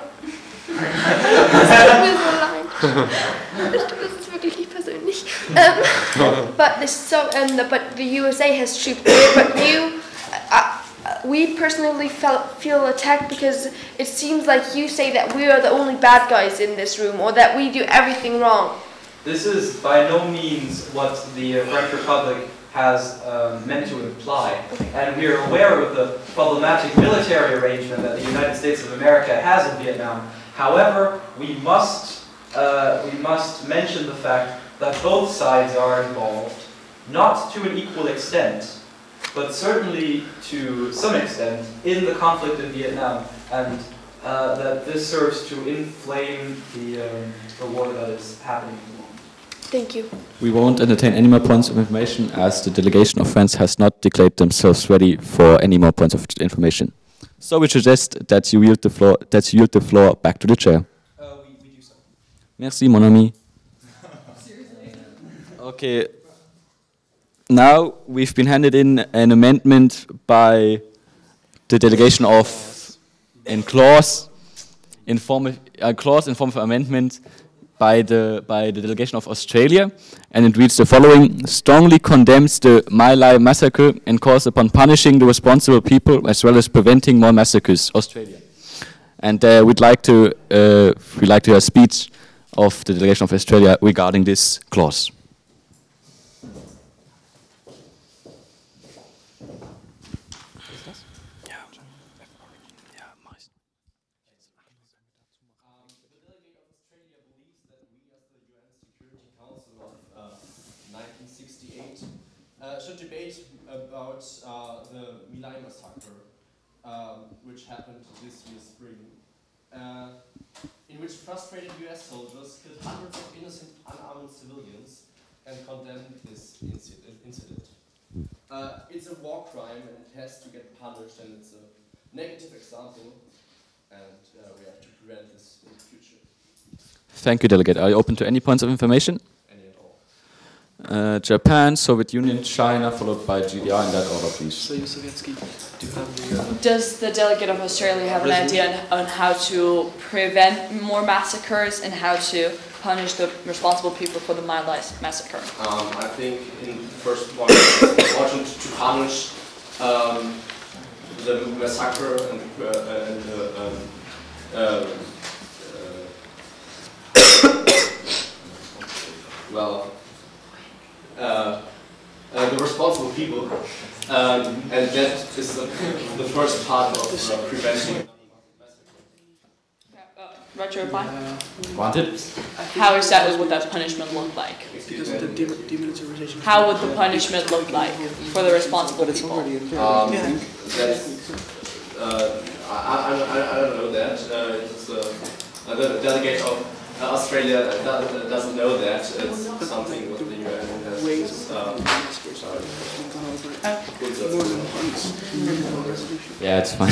S1: Das ist wirklich nicht persönlich. But the USA has troops there, but we personally feel attacked because it seems like you say that we are the only bad guys in this room, or that we do everything wrong.
S12: This is by no means what the French Republic has meant to imply, and we are aware of the problematic military arrangement that the United States of America has in Vietnam. However, we must mention the fact that both sides are involved, not to an equal extent, but certainly to some extent in the conflict in Vietnam, and that this serves to inflame the war that is happening.
S1: Thank you.
S2: We won't entertain any more points of information as the delegation of France has not declared themselves ready for any more points of information. So we suggest that you yield the floor back to the chair.
S12: We do so.
S2: Merci, mon ami. Okay. Now we've been handed in an amendment by the delegation of a clause in form of amendment by the delegation of Australia, and it reads the following: strongly condemns the My Lai massacre and calls upon punishing the responsible people as well as preventing more massacres. Australia. And we'd like to hear a speech of the delegation of Australia regarding this clause.
S6: Should debate about the My Lai massacre, which happened this year's spring, in which frustrated US soldiers killed hundreds of innocent unarmed civilians, and condemned this incident. It's a war crime and it has to get punished, and it's a negative example, and we have to prevent this in the future.
S2: Thank you, Delegate. Are you open to any points of information? Japan, Soviet Union, China, followed by GDR in that order, please.
S3: Does the delegate of Australia have an idea on how to prevent more massacres and how to punish the responsible people for the My Lai massacre?
S6: I think in the first one it's important to punish the massacre and the responsible people, and that is the first part of preventing.
S3: Roger, reply.
S2: Wanted?
S3: How exactly would that punishment look like? How would the punishment look like for the responsible people?
S6: I don't know that. The delegate of Australia doesn't know that. It's something what the UN has.
S2: Yeah, it's fine.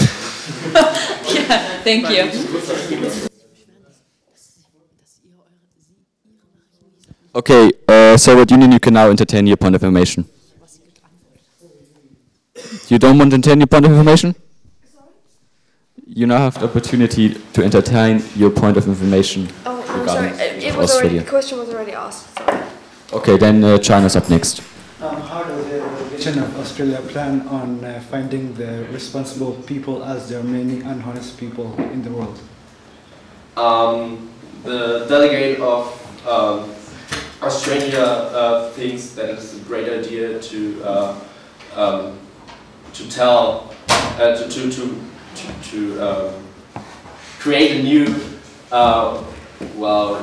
S3: Yeah, thank you.
S2: Okay, Soviet Union, you can now entertain your point of information. You don't want to entertain your point of information? You now have the opportunity to entertain your point of information.
S1: Oh, I'm sorry. The question was already asked. Sorry.
S2: Okay, then China's up next.
S11: How does the delegation of Australia plan on finding the responsible people, as there are many honest people in the world?
S6: The delegate of Australia thinks that it's a great idea to create a new, what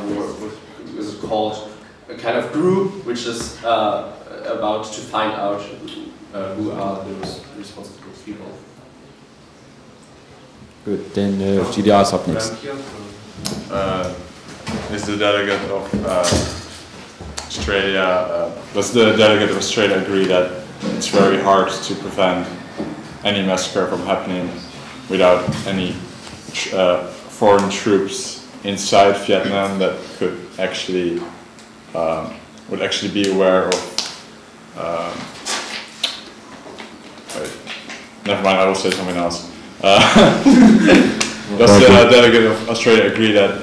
S6: is it called, a kind of group which is about to find out who are those responsible people.
S2: Good, then GDR is up next.
S5: is the delegate of Australia, does the delegate of Australia agree that it's very hard to prevent any massacre from happening without any foreign troops inside Vietnam that could actually would actually be aware of wait, never mind, I will say something else. Does the delegate of Australia agree that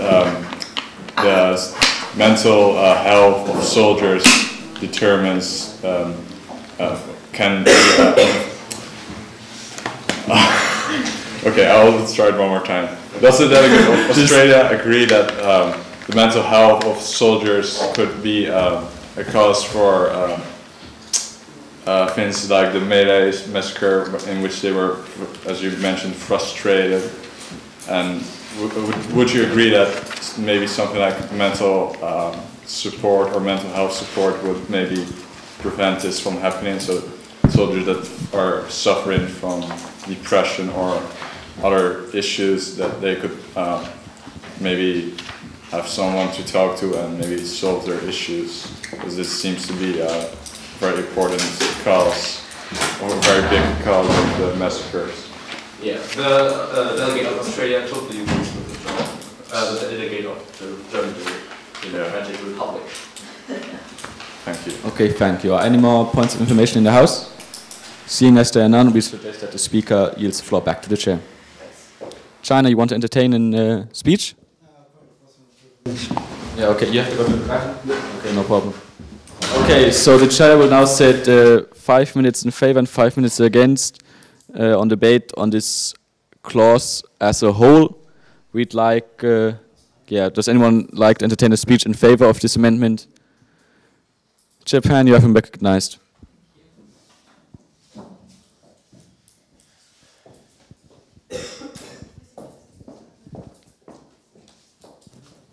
S5: the mental health of soldiers determines can be okay, I'll try it one more time. Does the delegate of Australia agree that the mental health of soldiers could be a cause for things like the My Lai massacre, in which they were, as you mentioned, frustrated? And would you agree that maybe something like mental support or mental health support would maybe prevent this from happening, so soldiers that are suffering from depression or other issues, that they could maybe have someone to talk to and maybe solve their issues? Because this seems to be a very important cause, or a very big cause of the massacres.
S6: Yeah, the delegate of Australia totally agrees with the job. The delegate of Germany in the French Republic.
S5: Thank you.
S2: Okay, thank you. Are any more points of information in the House? Seeing as there are none, we suggest that the Speaker yields the floor back to the Chair. China, you want to entertain in speech? Yeah, okay, you have to go to the back. Okay, no problem. Okay, so the Chair will now set 5 minutes in favor and 5 minutes against on debate on this clause as a whole. We'd like, does anyone like to entertain a speech in favor of this amendment? Japan, you have been recognized.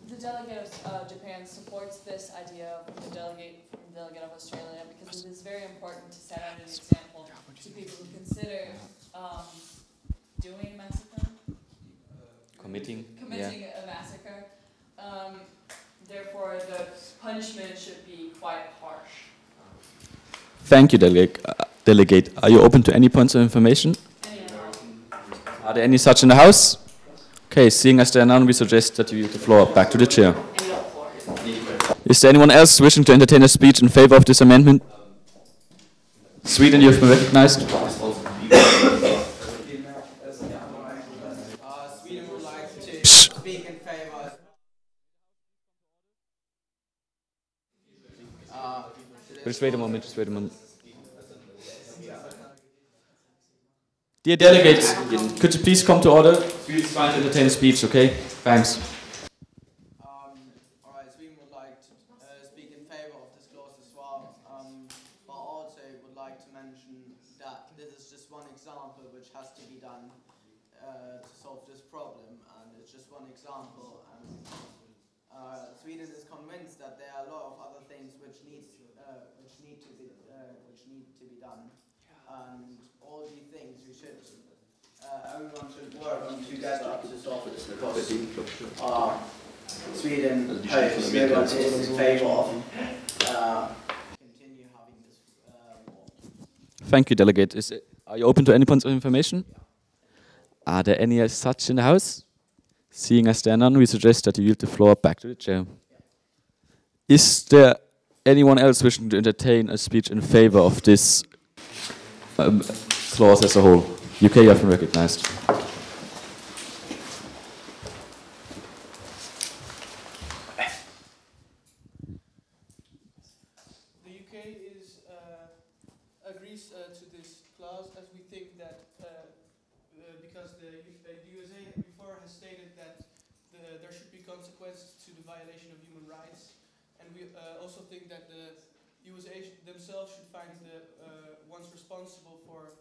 S3: The delegate of Japan supports this idea from the delegate of Australia because it is very important to set out an example to people who consider doing massacre,
S2: Committing
S3: a massacre. Therefore, the punishment should be quite harsh.
S2: Thank you, Delegate. Are you open to any points of information? Are there any such in the House? Okay, seeing as there are none, we suggest that you yield the floor back to the Chair. Is there anyone else wishing to entertain a speech in favor of this amendment? Sweden, you have been recognized.
S10: Sweden would like to speak in favor.
S2: Just wait a moment, just wait a moment. Dear delegates, could you please come to order? Please try to entertain a speech, okay? Thanks.
S10: Alright, Sweden would like to speak in favor of this clause as well, but also would like to mention that this is just one example which has to be done to solve this problem, and it's just one example. And Sweden is convinced that there are a lot of other things which need to be done, and all these things we should everyone should work on together to solve it, because Sweden hopes everyone is in favour of continue having this war.
S2: Thank you, Delegate. Are you open to any points of information? Are there any as such in the House? Seeing as there are none, we suggest that you yield the floor back to the Chair. Is there anyone else wishing to entertain a speech in favor of this clause as a whole? UK, you have been recognized.
S13: The UK agrees to this clause, as we think that because the USA before has stated that there should be consequences to the violation of human rights, and we also think that the USA themselves should find the ones responsible for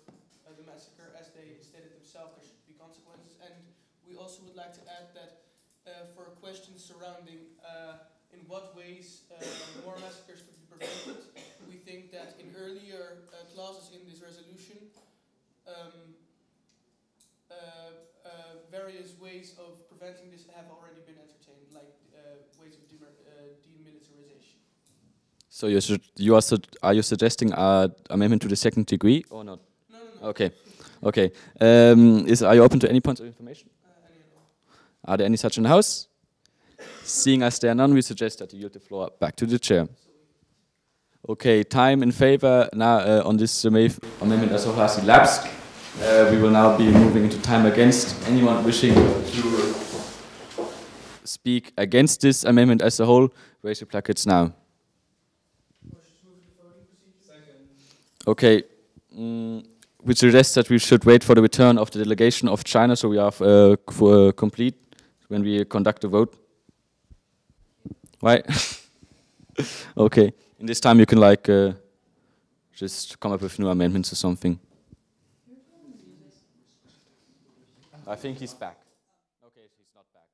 S13: the massacre, as they stated themselves, there should be consequences. And we also would like to add that for questions surrounding in what ways more massacres could be prevented, we think that in earlier clauses in this resolution, various ways of preventing this have already been entertained, like ways
S2: So are you suggesting amendment to the second degree or not?
S13: No, no, no.
S2: Okay, okay. Are you open to any points of information? Are there any such in the House? Seeing as there are none, we suggest that you yield the floor back to the chair. Okay, time in favor now on this amendment as well has elapsed. We will now be moving into time against. Anyone wishing to speak against this amendment as a whole, raise your placards now. Okay, we suggest that we should wait for the return of the delegation of China, so we have complete when we conduct the vote. Why? Okay, in this time you can like just come up with new amendments or something. I think he's back. Okay, he's not back.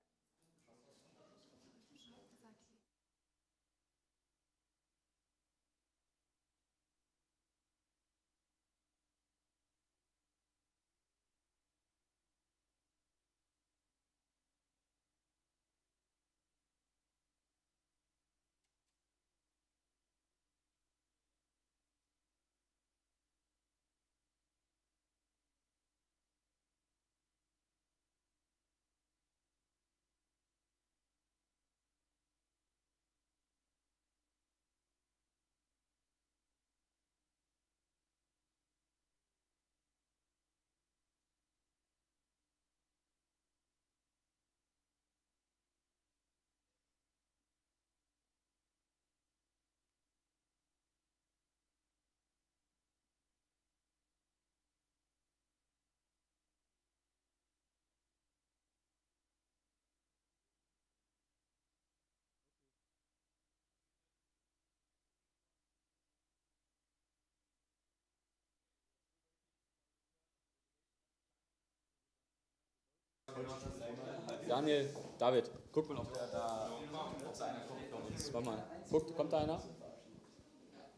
S2: Daniel, David, guck mal, ob der da, ob einer kommt von uns. Warte mal, guck, kommt da einer?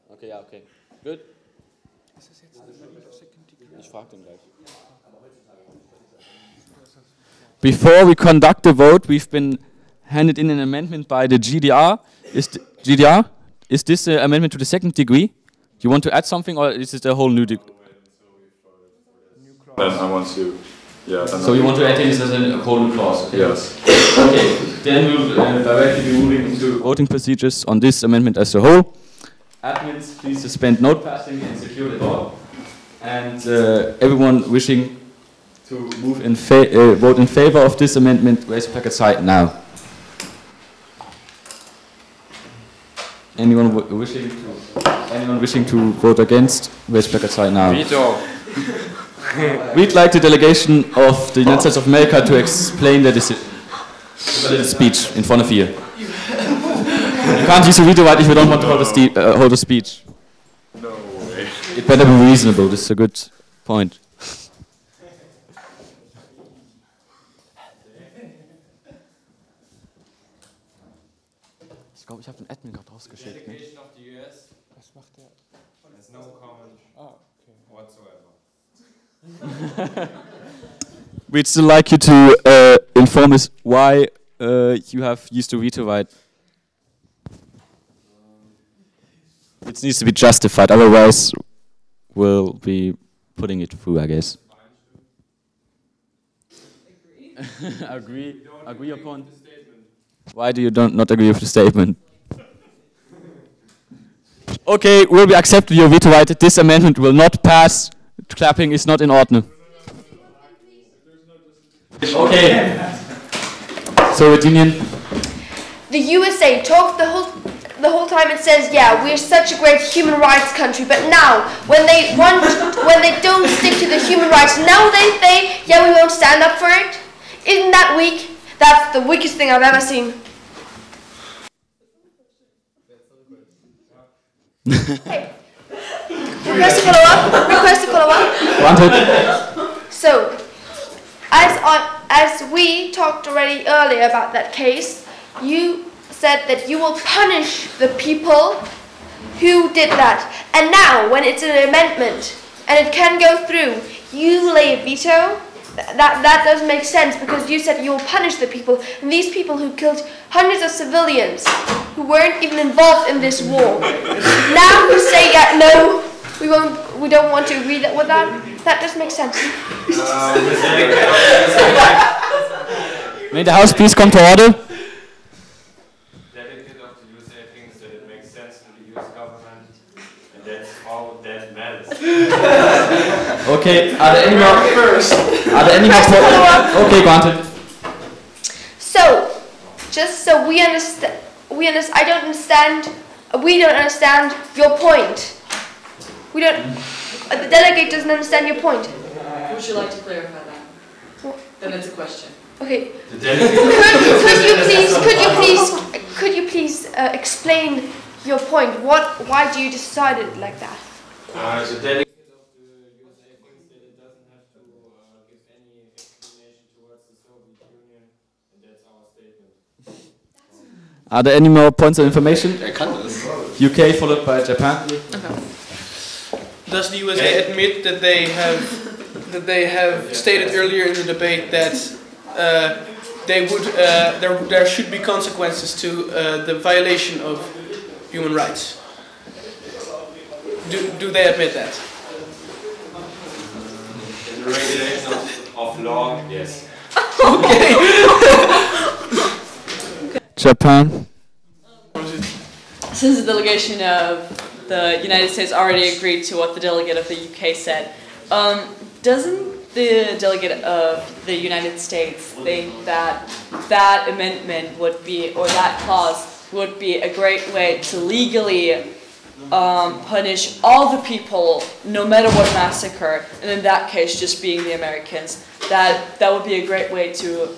S2: Okay, ja, okay. Gut. Ich frage den gleich. Before we conduct the vote, we've been handed in an amendment by the GDR. Is this an amendment to the second degree? You want to add something, or is it a whole new degree?
S5: Then I want to. Yeah,
S2: so you want to add this as a whole new clause? Okay.
S5: Yes.
S2: Okay, then we'll directly be moving into voting procedures on this amendment as a whole. Admins, please suspend note passing and secure the door. And everyone wishing to move in vote in favor of this amendment, raise your placard side now. Anyone wishing to vote against, raise your placard side now.
S7: Veto.
S2: We'd like the delegation of the United States of America to explain their speech in front of you. You can't use a veto right if you don't want to hold a speech.
S5: No way.
S2: It better be reasonable, this is a good point. Ich glaube, ich habe den Admin gerade rausgeschickt. Ne?
S7: Was macht der? There's no comment whatsoever.
S2: We'd still like you to inform us why you have used the veto right. It needs to be justified, otherwise we'll be putting it through, I guess. Agree upon. Why do you not agree with the statement? Okay, will be accepted your veto right. This amendment will not pass. Clapping is not in order. Okay. So, Virginian.
S1: The USA talks the whole time and says, yeah, we're such a great human rights country, but now when they don't stick to the human rights, now they say, yeah, we won't stand up for it. Isn't that weak? That's the weakest thing I've ever seen. Hey. Request to follow up. Request to follow up.
S2: Wanted.
S1: So, as we talked already earlier about that case, you said that you will punish the people who did that. And now, when it's an amendment and it can go through, you lay a veto that does make sense, because you said you'll punish the people, and these people who killed hundreds of civilians who weren't even involved in this war. Now you say no, we don't want to agree with that. That does make sense.
S2: May the House please come to order?
S7: Delegate of the USA thinks that it makes sense to the US government, and that's all that matters.
S2: Okay, are there any more? Are there any more? Okay, granted.
S1: So, just so we understand, we don't understand your point. We don't. The delegate doesn't understand your point.
S3: Would you like to clarify that? Then it's a question.
S1: Okay. Could you please explain your point? Why do you decide it like that?
S7: The delegate of the USA thinks that it doesn't have to give any explanation towards the Soviet Union, and that's our statement.
S2: Are there any more points of information? UK followed by Japan.
S13: Okay. Does the USA admit that they have stated earlier in the debate that there should be consequences to the violation of human rights? Do they admit that?
S7: In the regulation of law, yes.
S13: Okay.
S2: Japan.
S3: Since the delegation of the United States already agreed to what the delegate of the UK said, doesn't the delegate of the United States think that that amendment would be, or that clause would be a great way to legally punish all the people, no matter what massacre, and in that case just being the Americans? That would be a great way to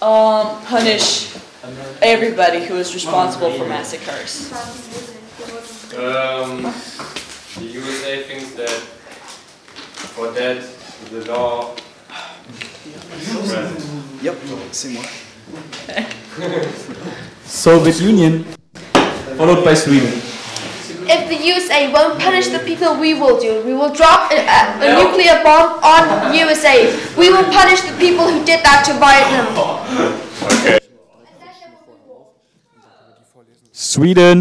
S3: punish everybody who is responsible for massacres.
S7: The USA thinks that for that the law.
S12: Yep, same one.
S2: Soviet Union followed by Sweden.
S1: If the USA won't punish the people, we will do. We will drop a nuclear bomb on USA. We will punish the people who did that to Vietnam.
S7: Okay.
S2: Sweden.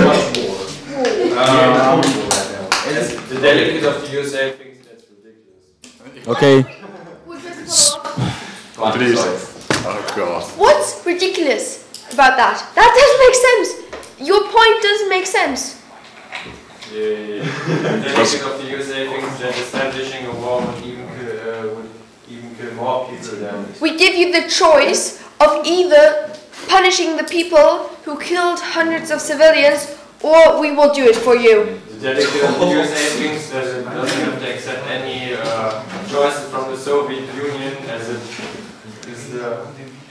S7: The delegate of the USA thinks that's ridiculous.
S2: Okay.
S5: Please. Oh God.
S1: What's ridiculous about that? That doesn't make sense. Your point doesn't make sense.
S7: The delegate of the USA thinks that establishing a war would even kill more people than.
S1: We give you the choice of either punishing the people who killed hundreds of civilians, or we will do it for you.
S7: The delegate of the USA thinks that it doesn't have to accept any choices from the Soviet Union, as it is the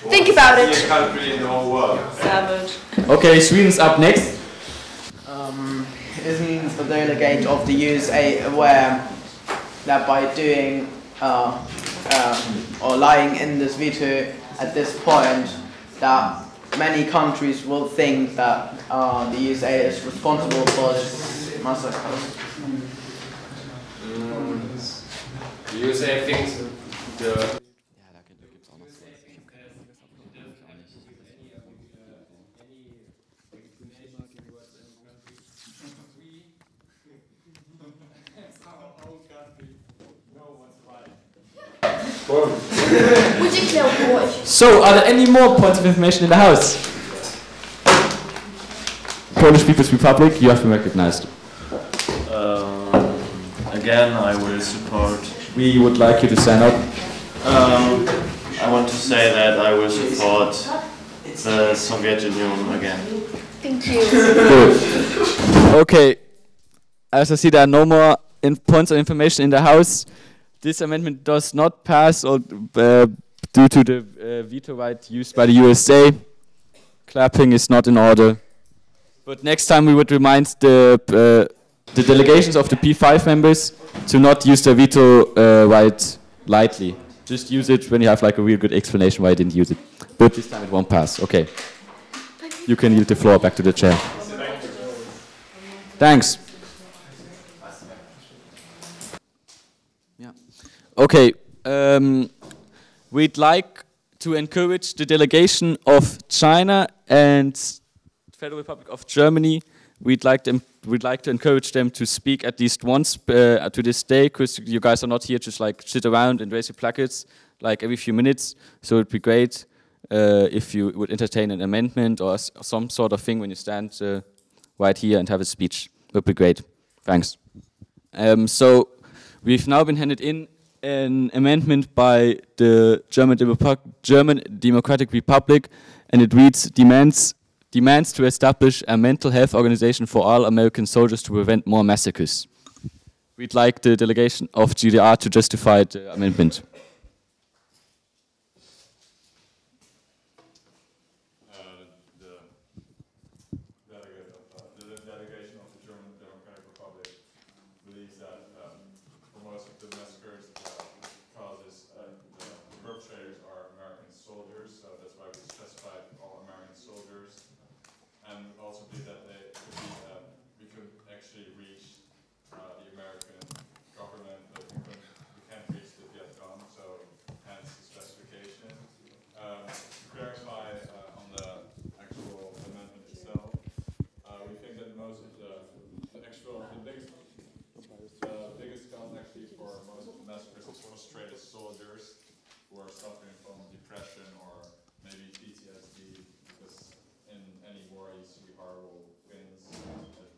S1: Think about it.
S7: country in the whole world.
S3: Savage.
S2: Okay, Sweden's up next.
S10: Isn't the delegate of the USA aware that by doing or lying in this veto at this point, that many countries will think that the USA is responsible for this massacre?
S7: The USA thinks the
S2: So, are there any more points of information in the House? Polish People's Republic, you have been recognized.
S14: Again, I will support.
S2: We would like you to stand up.
S14: I want to say that I will support the Soviet Union again.
S1: Thank you.
S2: Good. Okay. As I see, there are no more points of information in the House. This amendment does not pass, or due to the veto right used by the USA. Clapping is not in order. But next time we would remind the delegations of the P5 members to not use their veto right lightly. Just use it when you have like a real good explanation why you didn't use it. But this time it won't pass. Okay. You can yield the floor back to the chair. Thanks. Yeah. Okay. we'd like to encourage the delegation of China and Federal Republic of Germany. We'd like to encourage them to speak at least once to this day, because you guys are not here just like sit around and raise your placards like every few minutes. So it'd be great if you would entertain an amendment or some sort of thing when you stand right here and have a speech. Would be great. Thanks. So we've now been handed in an amendment by the German Democratic Republic, and it reads: demands to establish a mental health organization for all American soldiers to prevent more massacres. We'd like the delegation of GDR to justify the amendment.
S5: The delegation of the German Democratic Republic believes that for most of the massacres, causes the perpetrators are American soldiers, so that's why we specified all American soldiers. And also believe that we could actually reach the American government, but we can't reach the Viet Cong, so hence the specification. To clarify on the actual amendment itself, we think that most of the biggest cause actually for most of the massacres is frustrated soldiers who are suffering from depression or maybe PTSD, because in any war you see horrible things that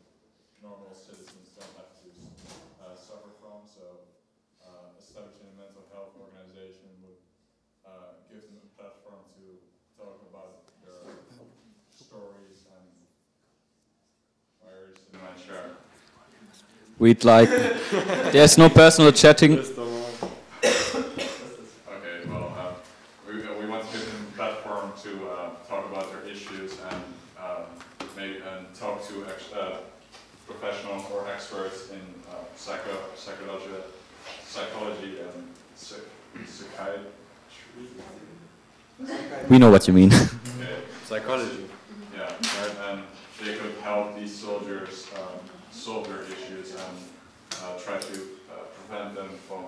S5: normal citizens don't have to suffer from. So establishing a mental health organization would give them a platform to talk about their stories and worries in my share.
S2: We'd like... There's no personal chatting.
S5: Okay, well, we want to give them a platform to talk about their issues and talk to professionals or experts in psychology and psychiatry.
S2: We know what you mean.
S5: Okay. Psychology. Yeah, right, and they could help these soldiers solve their issues and try to prevent them from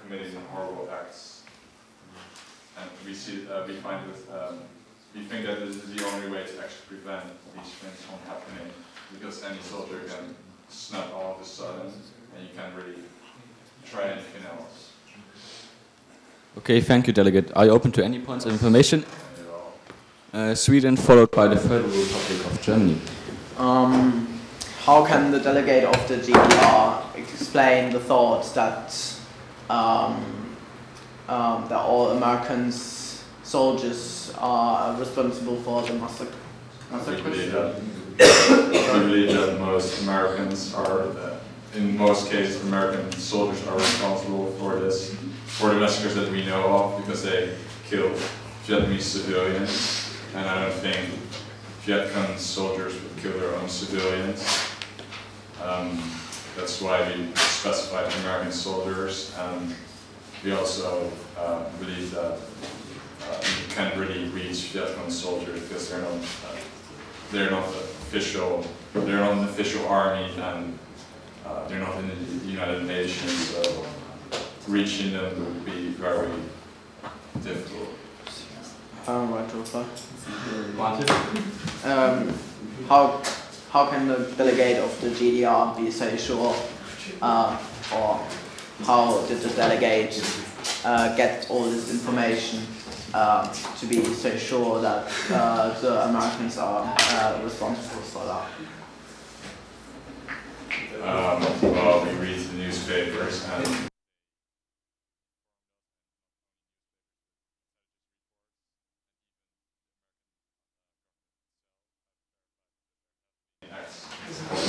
S5: committing horrible acts. And we think that this is the only way to actually prevent these things from happening, because any soldier can snap all of a sudden, and you can't really try anything else.
S2: Okay, thank you, Delegate. Are you open to any points of information? Sweden, followed by the Federal Republic of Germany.
S10: How can the delegate of the GDR explain the thoughts that that all American soldiers are responsible for the massacre?
S5: We believe that most Americans are, in most cases, American soldiers are responsible for the massacres that we know of, because they killed Vietnamese civilians, and I don't think Viet Cong soldiers would kill their own civilians. That's why we specified American soldiers, and we also believe that you can't really reach Viet Cong soldiers because they're not an official army, and they're not in the United Nations, so reaching them would be very difficult.
S10: How can the delegate of the GDR be so sure, or how did the delegate get all this information to be so sure that the Americans are responsible for that?
S5: Well, we read the newspapers, and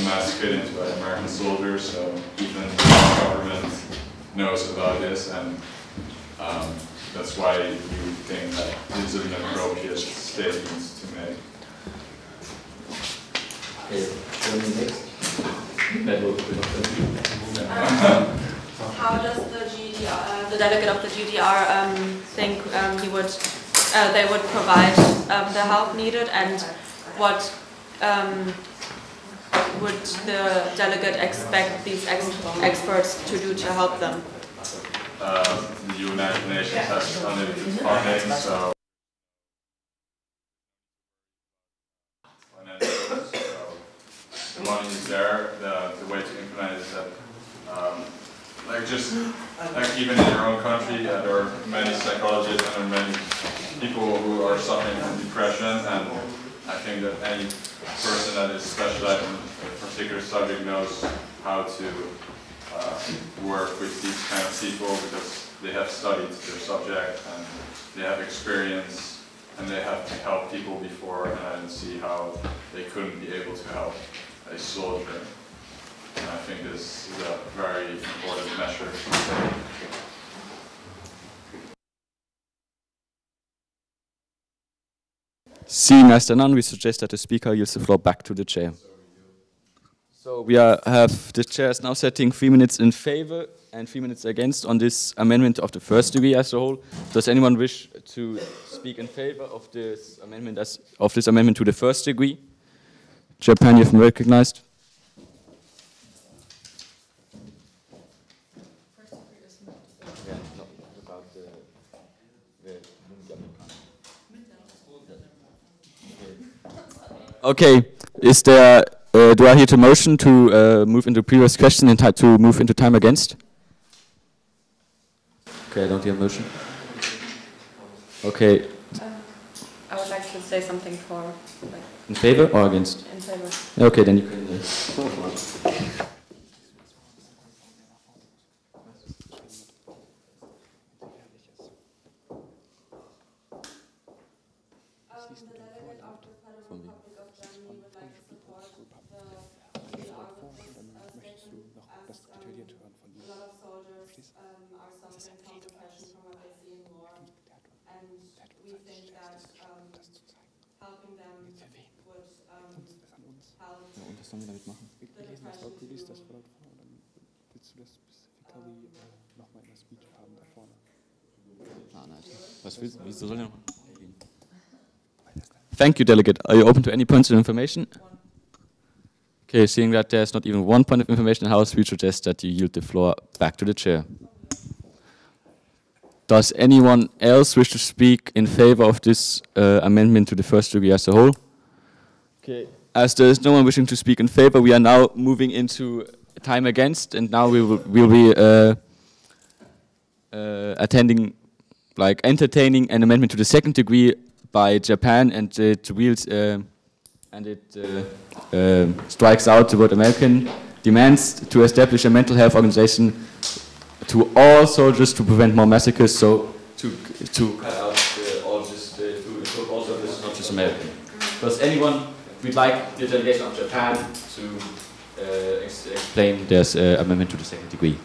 S5: massacred into by American soldiers, so even the government knows about this, and that's why you think that it's an appropriate statement to make.
S8: How does the GDR, the delegate of the GDR, think they would provide the help needed, and what would the delegate expect these experts to do to help them?
S5: the United Nations has unlimited funding, so the money is there. The way to implement it is that, like even in your own country, there are many psychologists and there are many people who are suffering from depression, and I think that any person that is specialized in a particular subject knows how to work with these kind of people, because they have studied their subject and they have experience and they have helped people before, and I didn't see how they couldn't be able to help a soldier. And I think this is a very important measure to take.
S2: Seeing as there are none, we suggest that the speaker yields the floor back to the chair. So we have the chair is now setting 3 minutes in favor and 3 minutes against on this amendment of the first degree as a whole. Does anyone wish to speak in favor of this amendment to the first degree? Japan, you have been recognized. Okay, is there? Do I hear the motion to move into previous question and to move into time against? Okay, I don't hear a motion. Okay.
S8: I would like to say something for. Like,
S2: in favor or against?
S8: In favor.
S2: Okay, then you can. Thank you, Delegate. Are you open to any points of information? Okay, seeing that there's not even one point of information in house, we suggest that you yield the floor back to the chair. Does anyone else wish to speak in favor of this amendment to the first degree as a whole? Okay. As there is no one wishing to speak in favor, we are now moving into time against, and now we'll be entertaining an amendment to the second degree by Japan, and it strikes out the word American, demands to establish a mental health organization to all soldiers to prevent more massacres, so to cut out to also this is not just American. Does anyone would like the delegation of Japan to explain this amendment to the second degree?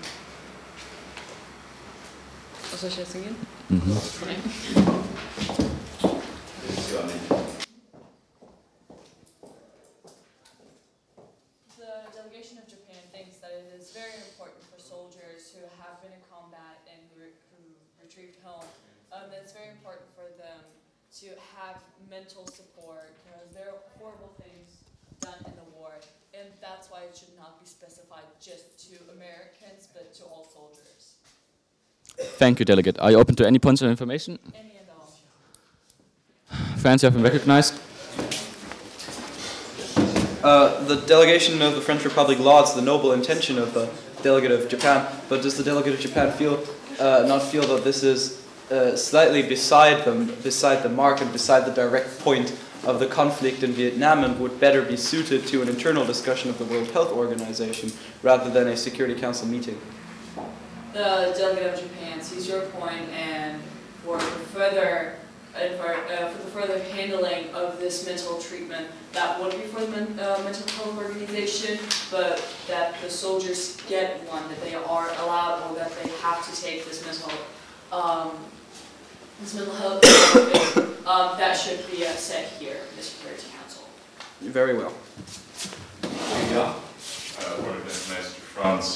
S3: Also, ich jetzt hingehen? The delegation of Japan thinks that it is very important for soldiers who have been in combat and who retrieved home. That it's very important for them to have mental support, because there are horrible things done in the war, and that's why it should not be specified just to Americans, but to all soldiers.
S2: Thank you, Delegate. Are you open to any points of information?
S3: Any and all.
S2: France, you have been recognized.
S12: The delegation of the French Republic lauds the noble intention of the delegate of Japan, but does the delegate of Japan not feel that this is slightly beside the mark and beside the direct point of the conflict in Vietnam, and would better be suited to an internal discussion of the World Health Organization rather than a Security Council meeting?
S3: The delegate of Japan sees your point, and for the further handling of this mental treatment, that would be for the mental health organization, but that the soldiers get one, that they are allowed, or that they have to take this mental health that should be set here in the Security Council.
S12: Very well.
S5: France,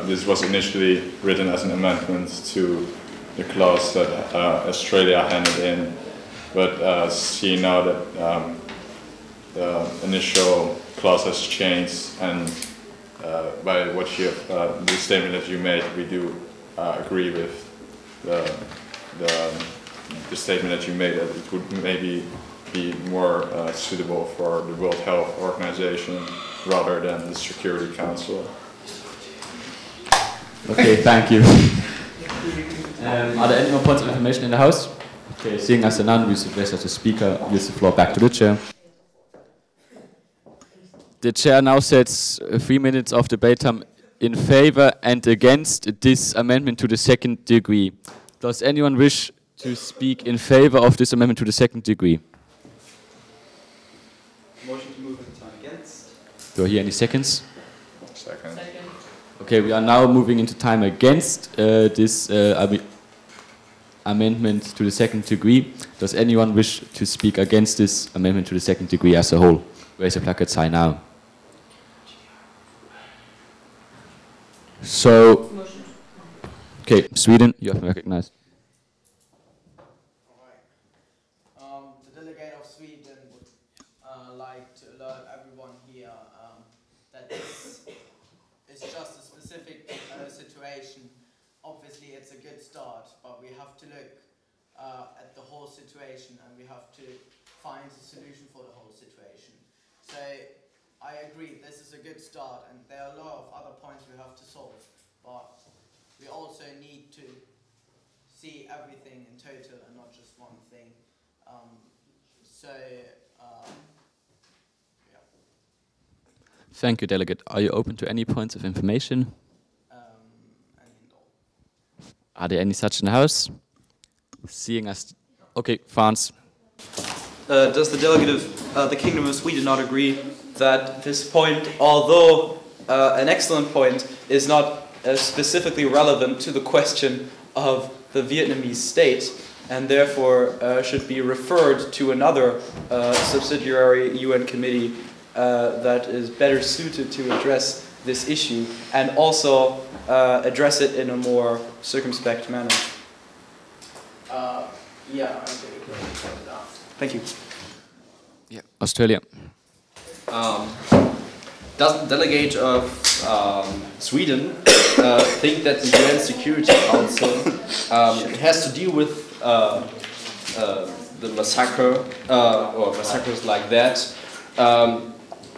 S5: this was initially written as an amendment to the clause that Australia handed in, but see now that the initial clause has changed, and by what you the statement that you made, we do agree with the statement that you made, that it would maybe be more suitable for the World Health Organization rather than the Security Council.
S2: Okay, thank you. Are there any more points of information in the House? Okay, seeing as none, we suggest that the Speaker gives the floor back to the Chair. The Chair now sets 3 minutes of debate time in favor and against this amendment to the second degree. Does anyone wish to speak in favor of this amendment to the second degree?
S12: Motion to move into time against.
S2: Do I hear any seconds?
S5: Second.
S2: Okay, we are now moving into time against this amendment to the second degree. Does anyone wish to speak against this amendment to the second degree as a whole? Raise your placard sign now. So, okay, Sweden, you have been recognized.
S10: The delegate of Sweden would like to alert everyone here that this is just a specific situation. Obviously, it's a good start, but we have to look at the whole situation and we have to find a solution for the whole situation. So, I agree, this is a good start, and there are a lot of other points we have to solve, but we also need to see everything in total and not just one thing. Yeah.
S2: Thank you, Delegate. Are you open to any points of information? Are there any such in the House? Seeing as... Okay, Franz.
S12: Does the delegate of the Kingdom of Sweden not agree that this point, although an excellent point, is not specifically relevant to the question of the Vietnamese state, and therefore should be referred to another subsidiary UN committee that is better suited to address this issue, and also address it in a more circumspect manner?
S10: Yeah, I agree.
S12: Thank you.
S2: Yeah, Australia.
S6: Does the delegate of Sweden think that the UN Security Council has to deal with the massacre or massacres like that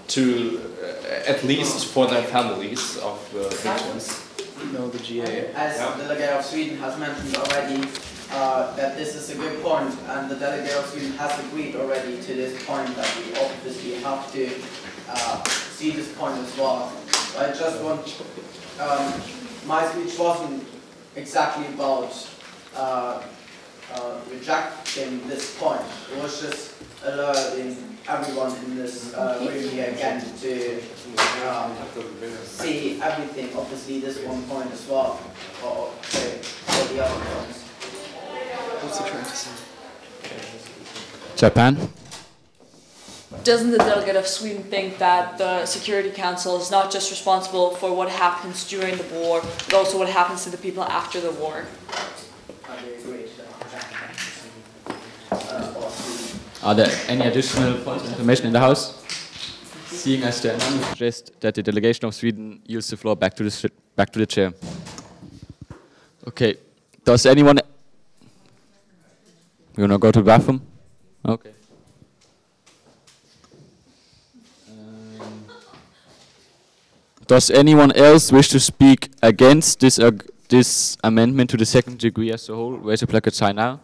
S6: to at least for their families of the victims?
S12: No, the GA.
S10: As the delegate of Sweden has mentioned already, that this is a good point, and the delegate of Sweden has agreed already to this point that we obviously have to see this point as well. I just want, my speech wasn't exactly about rejecting this point. It was just alerting everyone in this room here again to see everything, obviously this one point as well, or the other points.
S12: What's he trying to say?
S2: Japan.
S3: Doesn't the delegate of Sweden think that the Security Council is not just responsible for what happens during the war, but also what happens to the people after the war?
S2: Are there any additional points of information in the House? Seeing as there are none, I suggest that the delegation of Sweden yields the floor back to the chair. Okay. Does anyone... You want to go to the bathroom? Okay. Does anyone else wish to speak against this amendment to the second degree as a whole? Raise a placard sign now.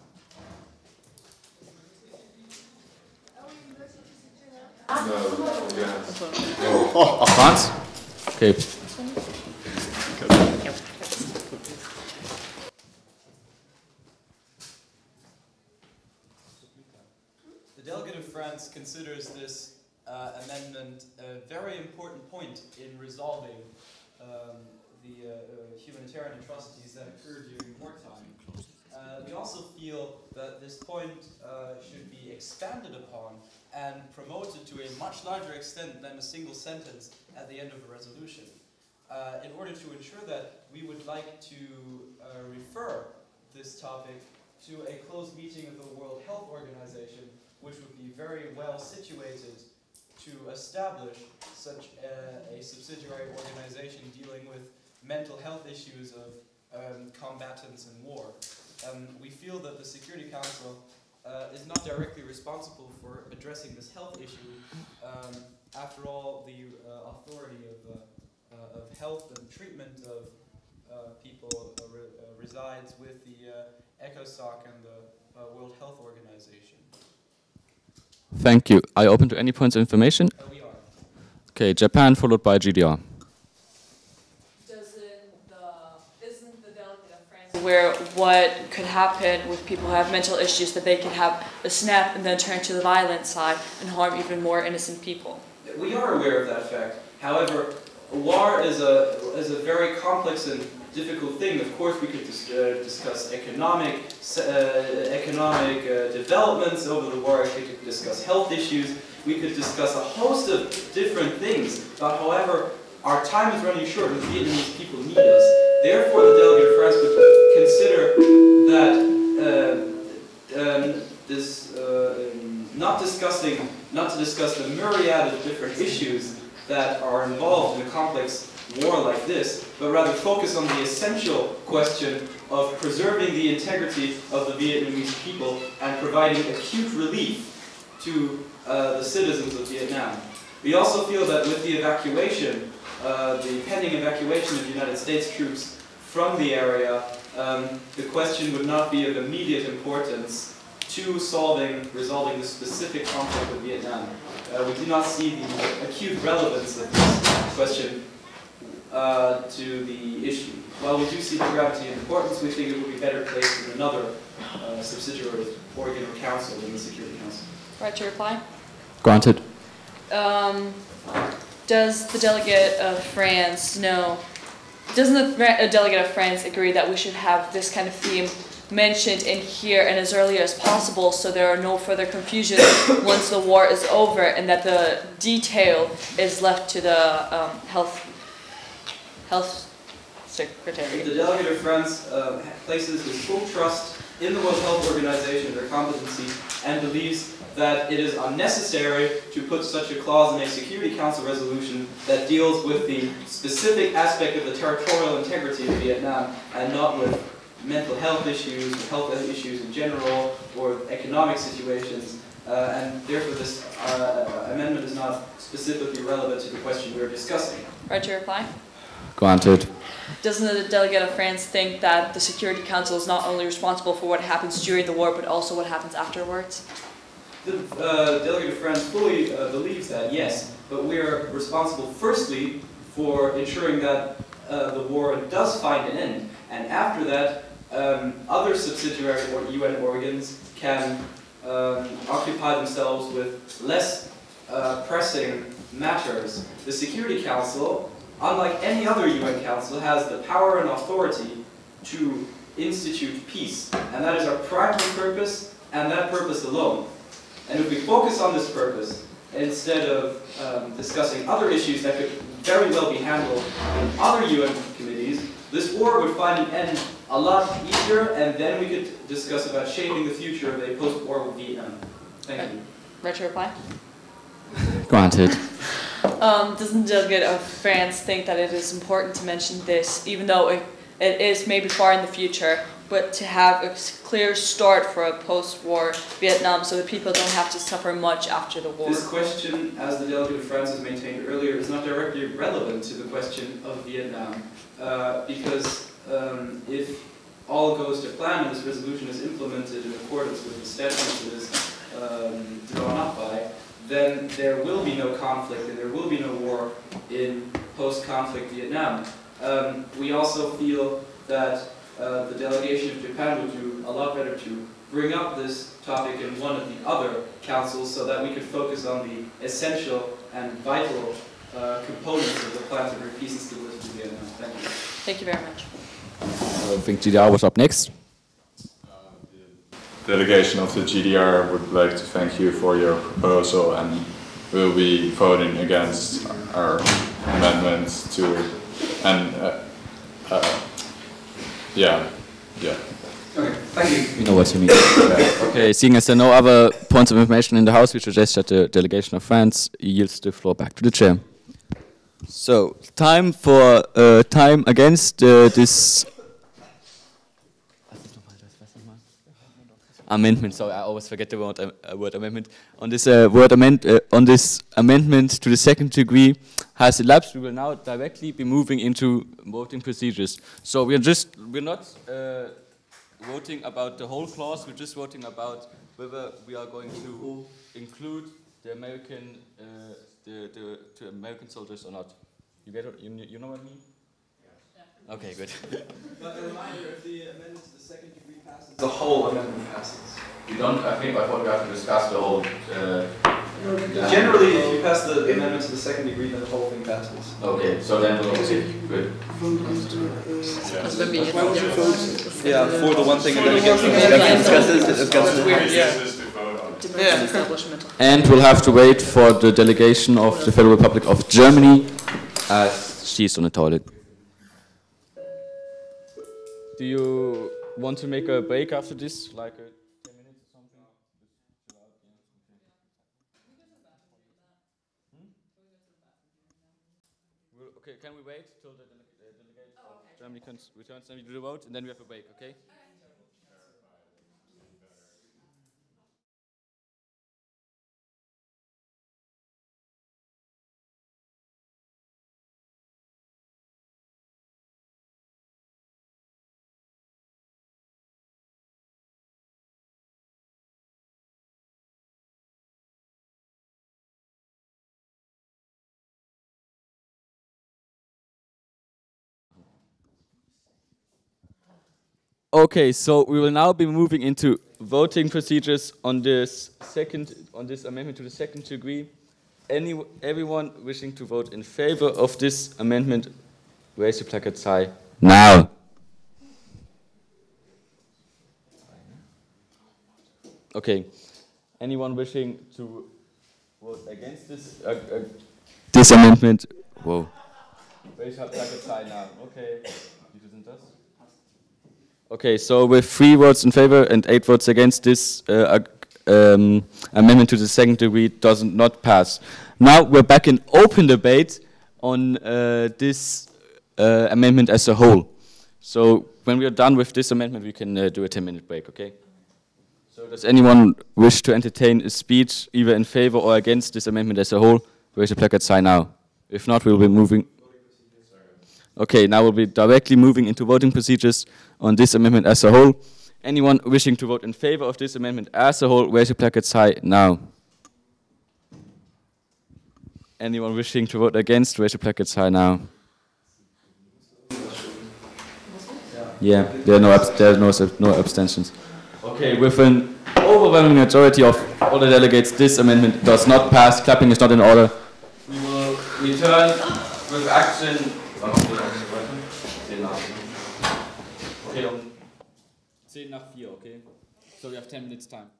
S2: France? Okay.
S4: The delegate of France considers this amendment a very important point in resolving the humanitarian atrocities that occurred during wartime. We also feel that this point should be expanded upon and promoted to a much larger extent than a single sentence at the end of a resolution. In order to ensure that, we would like to refer this topic to a closed meeting of the World Health Organization, which would be very well situated to establish such a subsidiary organization dealing with mental health issues of combatants in war.
S12: we feel that the Security Council is not directly responsible for addressing this health issue. After all, the authority of health and treatment of people resides with the ECOSOC and the World Health Organization.
S2: Thank you. Are you open to any points of information?
S12: We are.
S2: Okay, Japan followed by GDR.
S3: Isn't the delegate of France aware what could happen with people who have mental issues, that they can have a snap and then turn to the violent side and harm even more innocent people?
S12: We are aware of that fact. However, war is a very complex and difficult thing. Of course, we could discuss economic developments over the war. We could discuss health issues. We could discuss a host of different things. But however, our time is running short, and the Vietnamese people need us. Therefore, the delegate of France would consider that not to discuss the myriad of different issues that are involved in a complex war like this, but rather focus on the essential question of preserving the integrity of the Vietnamese people and providing acute relief to the citizens of Vietnam. We also feel that with the evacuation, the pending evacuation of United States troops from the area, the question would not be of immediate importance to resolving the specific conflict with Vietnam. We do not see the acute relevance of this question to the issue. While we do see the gravity and importance, we think it would be better placed in another subsidiary organ or council than the Security Council.
S3: Right to reply?
S2: Granted.
S3: Does the delegate of France know? Doesn't the delegate of France agree that we should have this kind of theme mentioned in here and as early as possible, so there are no further confusions once the war is over, and that the detail is left to the health secretary?
S12: The delegate of France places his full trust in the World Health Organization, their competency, and believes that it is unnecessary to put such a clause in a Security Council resolution that deals with the specific aspect of the territorial integrity of Vietnam and not with mental health issues, or health issues in general, or economic situations, and therefore this amendment is not specifically relevant to the question we are discussing.
S3: Right to reply?
S2: Granted.
S3: Doesn't the delegate of France think that the Security Council is not only responsible for what happens during the war, but also what happens afterwards?
S12: The delegate of France fully believes that, yes, but we are responsible firstly for ensuring that the war does find an end, and after that, other subsidiary or UN organs can occupy themselves with less pressing matters. The Security Council, unlike any other UN council, has the power and authority to institute peace, and that is our primary purpose, and that purpose alone. And if we focus on this purpose, instead of discussing other issues that could very well be handled in other UN committees, this war would find an end a lot easier, and then we could discuss about shaping the future of a post-war Vietnam. Thank you.
S3: Right to reply?
S2: Granted.
S3: Doesn't the delegate of France think that it is important to mention this, even though it is maybe far in the future, but to have a clear start for a post-war Vietnam so that people don't have to suffer much after the war?
S12: This question, as the delegate of France has maintained earlier, is not directly relevant to the question of Vietnam, because if all goes to plan and this resolution is implemented in accordance with the statutes it is drawn up by, then there will be no conflict and there will be no war in post-conflict Vietnam. We also feel that the delegation of Japan would do a lot better to bring up this topic in one of the other councils so that we could focus on the essential and vital components of the plan to bring peace and stability to Vietnam. Thank you.
S3: Thank you very much.
S2: I think GDR was up next.
S5: The delegation of the GDR would like to thank you for your proposal, and we'll be voting against our amendments to, and yeah.
S12: Okay, thank you.
S2: You know what you mean. Okay, seeing as there are no other points of information in the House, we suggest that the delegation of France yields the floor back to the chair. So, time for time against this. amendment. Sorry, I always forget the word amendment. On this on this amendment to the second degree has elapsed. We will now directly be moving into voting procedures. So we're not voting about the whole clause. We're just voting about whether we are going to include the American the American soldiers or not. You get it? You know what I mean? Yeah. Okay, good.
S12: But a reminder, if the amendment to the second degree passes, the whole amendment passes.
S2: You don't. I thought we have to discuss the whole.
S12: Generally, if you pass the amendment to the second degree, then the whole thing passes.
S2: Okay, so then we'll good.
S12: Yeah, for the one thing and then against the
S2: And we'll have to wait for the delegation of the Federal Republic of Germany as she's on the toilet. Do you want to make a break after this, like 10 minutes or something? Okay, can we wait till the delegate of Germany returns, then we do the vote, and then we have a break, okay? Okay, so we will now be moving into voting procedures on this amendment to the second degree. Everyone wishing to vote in favor of this amendment, raise your placards high now. Okay, anyone wishing to vote against this amendment? Whoa. Raise your placards high now. Okay. Okay, so with 3 votes in favor and 8 votes against, this amendment to the second degree does not pass. Now we're back in open debate on this amendment as a whole. So when we are done with this amendment, we can do a 10-minute break, okay? So does anyone wish to entertain a speech either in favor or against this amendment as a whole? Raise your placard sign now. If not, we'll be moving. Okay, now we'll be directly moving into voting procedures on this amendment as a whole. Anyone wishing to vote in favor of this amendment as a whole, raise your placards high now. Anyone wishing to vote against, raise your placards high now. Yeah, there are no abstentions. Okay, with an overwhelming majority of all the delegates, this amendment does not pass. Clapping is not in order. We will return with action. Okay, 10 nach 4, okay? So we have 10 minutes time.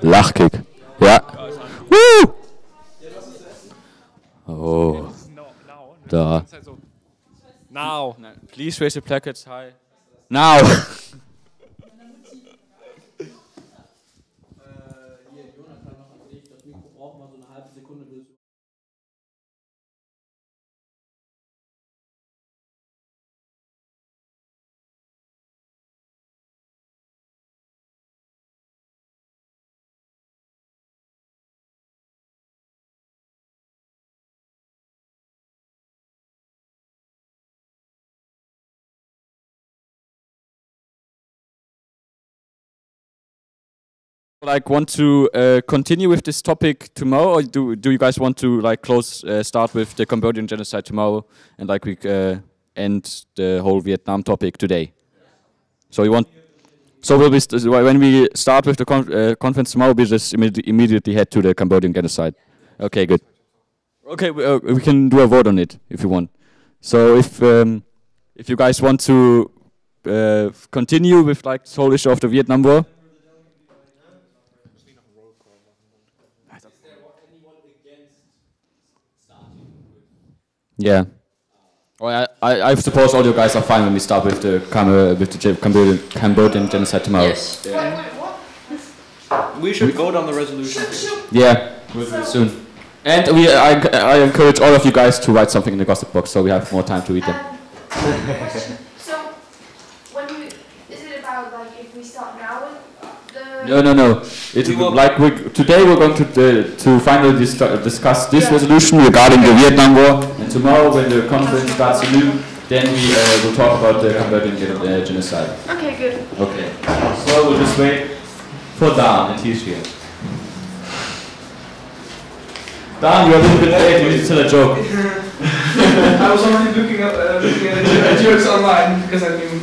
S2: Lachkick. Ja. Woo! Oh. Da.
S15: Now.
S2: Please raise your placards high. Now. Like want to continue with this topic tomorrow, or do you guys want to like start with the Cambodian genocide tomorrow, and like we end the whole Vietnam topic today? So you want? So when we start with the conference tomorrow, we just immediately head to the Cambodian genocide. Okay, good. Okay, we can do a vote on it if you want. So if you guys want to continue with like this whole issue of the Vietnam War. Yeah. Well, I suppose all you guys are fine when we start with the Cambodian genocide tomorrow.
S12: Yes. We should vote on the resolution.
S2: Yeah, we'll do it soon. And I encourage all of you guys to write something in the gossip box so we have more time to read them.
S1: So, is it about like if we start now with the?
S2: No. Today we're going to finally discuss this resolution regarding the Vietnam War, and tomorrow when the conference starts anew, then we will talk about the Cambodian genocide.
S1: Okay, good.
S2: Okay. So we'll just wait for Dan, and he's here. Dan, you're a little bit late. You need to tell a joke.
S13: I was already looking at jokes online because I knew.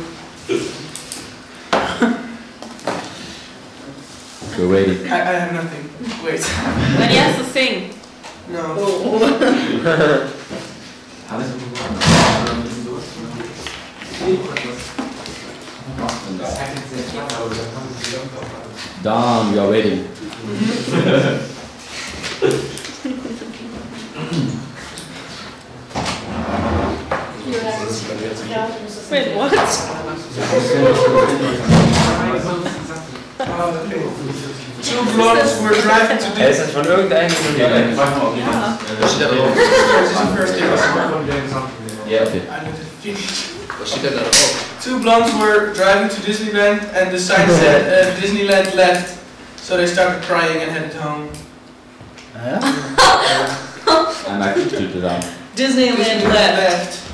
S2: We're waiting.
S13: I have nothing. Wait.
S8: When he has to sing.
S13: No.
S2: Dan, we are waiting.
S8: Wait, what?
S13: Two blondes were driving to this.
S7: Is van irgendeinem
S2: Yeah, okay.
S13: Two blondes were driving to Disneyland and the sign said Disneyland left, so they started crying and headed home.
S2: I'm actually to do that.
S8: Disneyland left.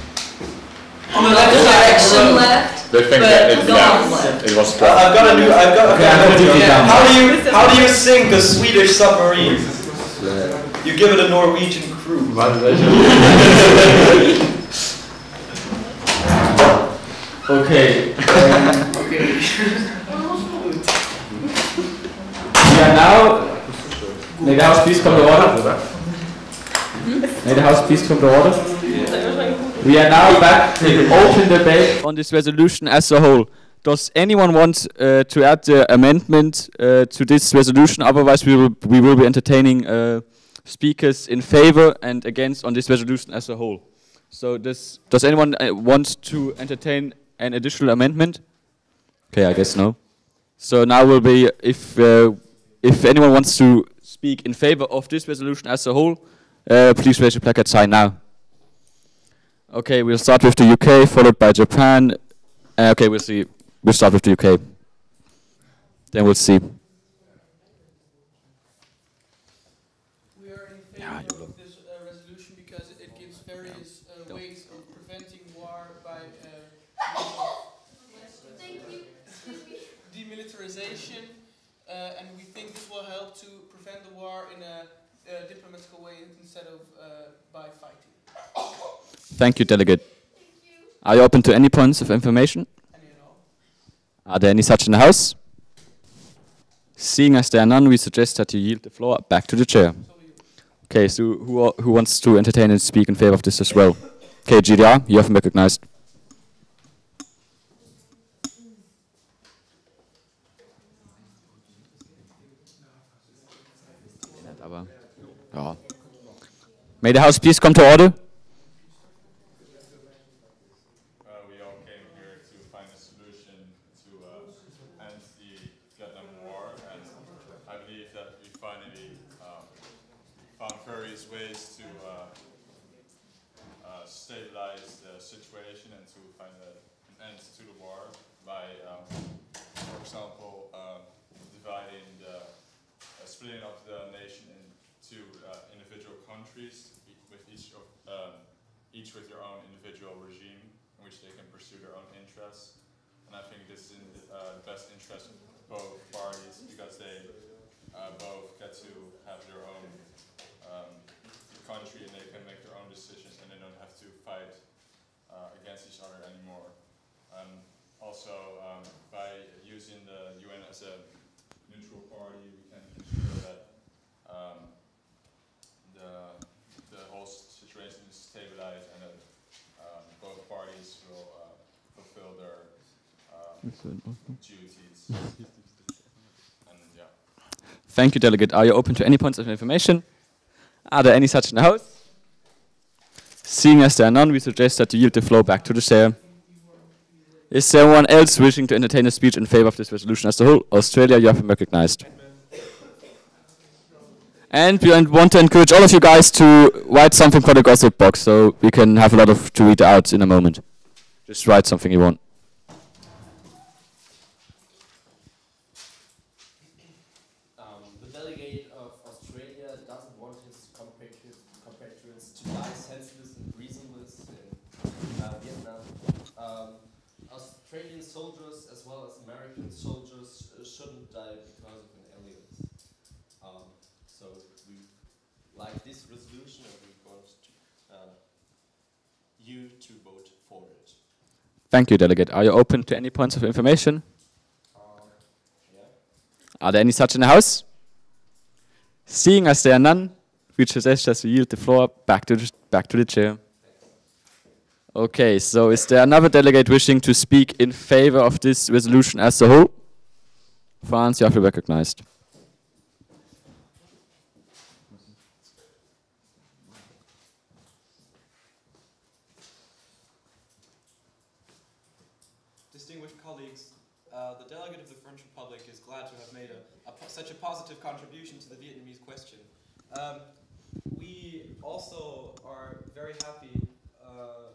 S13: On the left side.
S8: Direction left.
S5: They think that it left. It was dropped.
S12: I've got a new idea. How do you sink a Swedish submarine? You give it a Norwegian crew.
S2: Okay. We are now. May the House please come to order. May the House please come to order. We are now back to the open debate on this resolution as a whole. Does anyone want to add the amendment to this resolution? Otherwise, we will be entertaining speakers in favor and against on this resolution as a whole. So, does anyone want to entertain an additional amendment? Okay, I guess no. So now will be if anyone wants to speak in favor of this resolution as a whole, please raise your placard sign now. Okay, we'll start with the UK, followed by Japan. Okay, we'll see. We'll start with the UK. Then we'll see.
S13: We are in favor of this resolution because it gives various ways of preventing war by demilitarization, and we think this will help to prevent the war in a diplomatic way instead of by fighting.
S2: Thank you, Delegate. Are you open to any points of information? Are there any such in the House? Seeing as there are none, we suggest that you yield the floor back to the chair. Okay, so who wants to entertain and speak in favor of this as well? Okay, GDR, you have been recognized. aber ja. May the House please come to order?
S5: We all came here to find a solution to end the Vietnam War, and I believe that we finally found various ways to stabilize the situation and to find an end to the war by, for example, dividing splitting up the nation into individual countries, with each with your own individual regime in which they can pursue their own interests. And I think this is in the best interest of both parties, because they both get to have their own country and they can make their own decisions and they don't have to fight against each other anymore. Also, by using the UN as a neutral party, we can ensure that the whole situation is stabilized and that both parties will fulfill their duties. And yeah.
S2: Thank you, Delegate. Are you open to any points of information? Are there any such in the House? Seeing as there are none, we suggest that you yield the floor back to the chair. Is there anyone else wishing to entertain a speech in favor of this resolution as a whole? Australia, you have been recognized. And we want to encourage all of you guys to write something for the gossip box, so we can have a lot of to read out in a moment. Just write something you want.
S6: The delegate of Australia doesn't want his compatriots to die senseless and reasonless in Vietnam. Australian soldiers as well as American soldiers shouldn't die because of an alien. So we like this resolution and we want you to vote for it.
S2: Thank you, Delegate. Are you open to any points of information?
S6: Yeah.
S2: Are there any such in the House? Seeing as there are none, we suggest that we yield the floor back to the chair. Okay, so is there another delegate wishing to speak in favor of this resolution as a whole? France, you have been recognized.
S12: Distinguished colleagues, the delegate of the French Republic is glad to have made such a positive contribution to the Vietnamese question. We also are very happy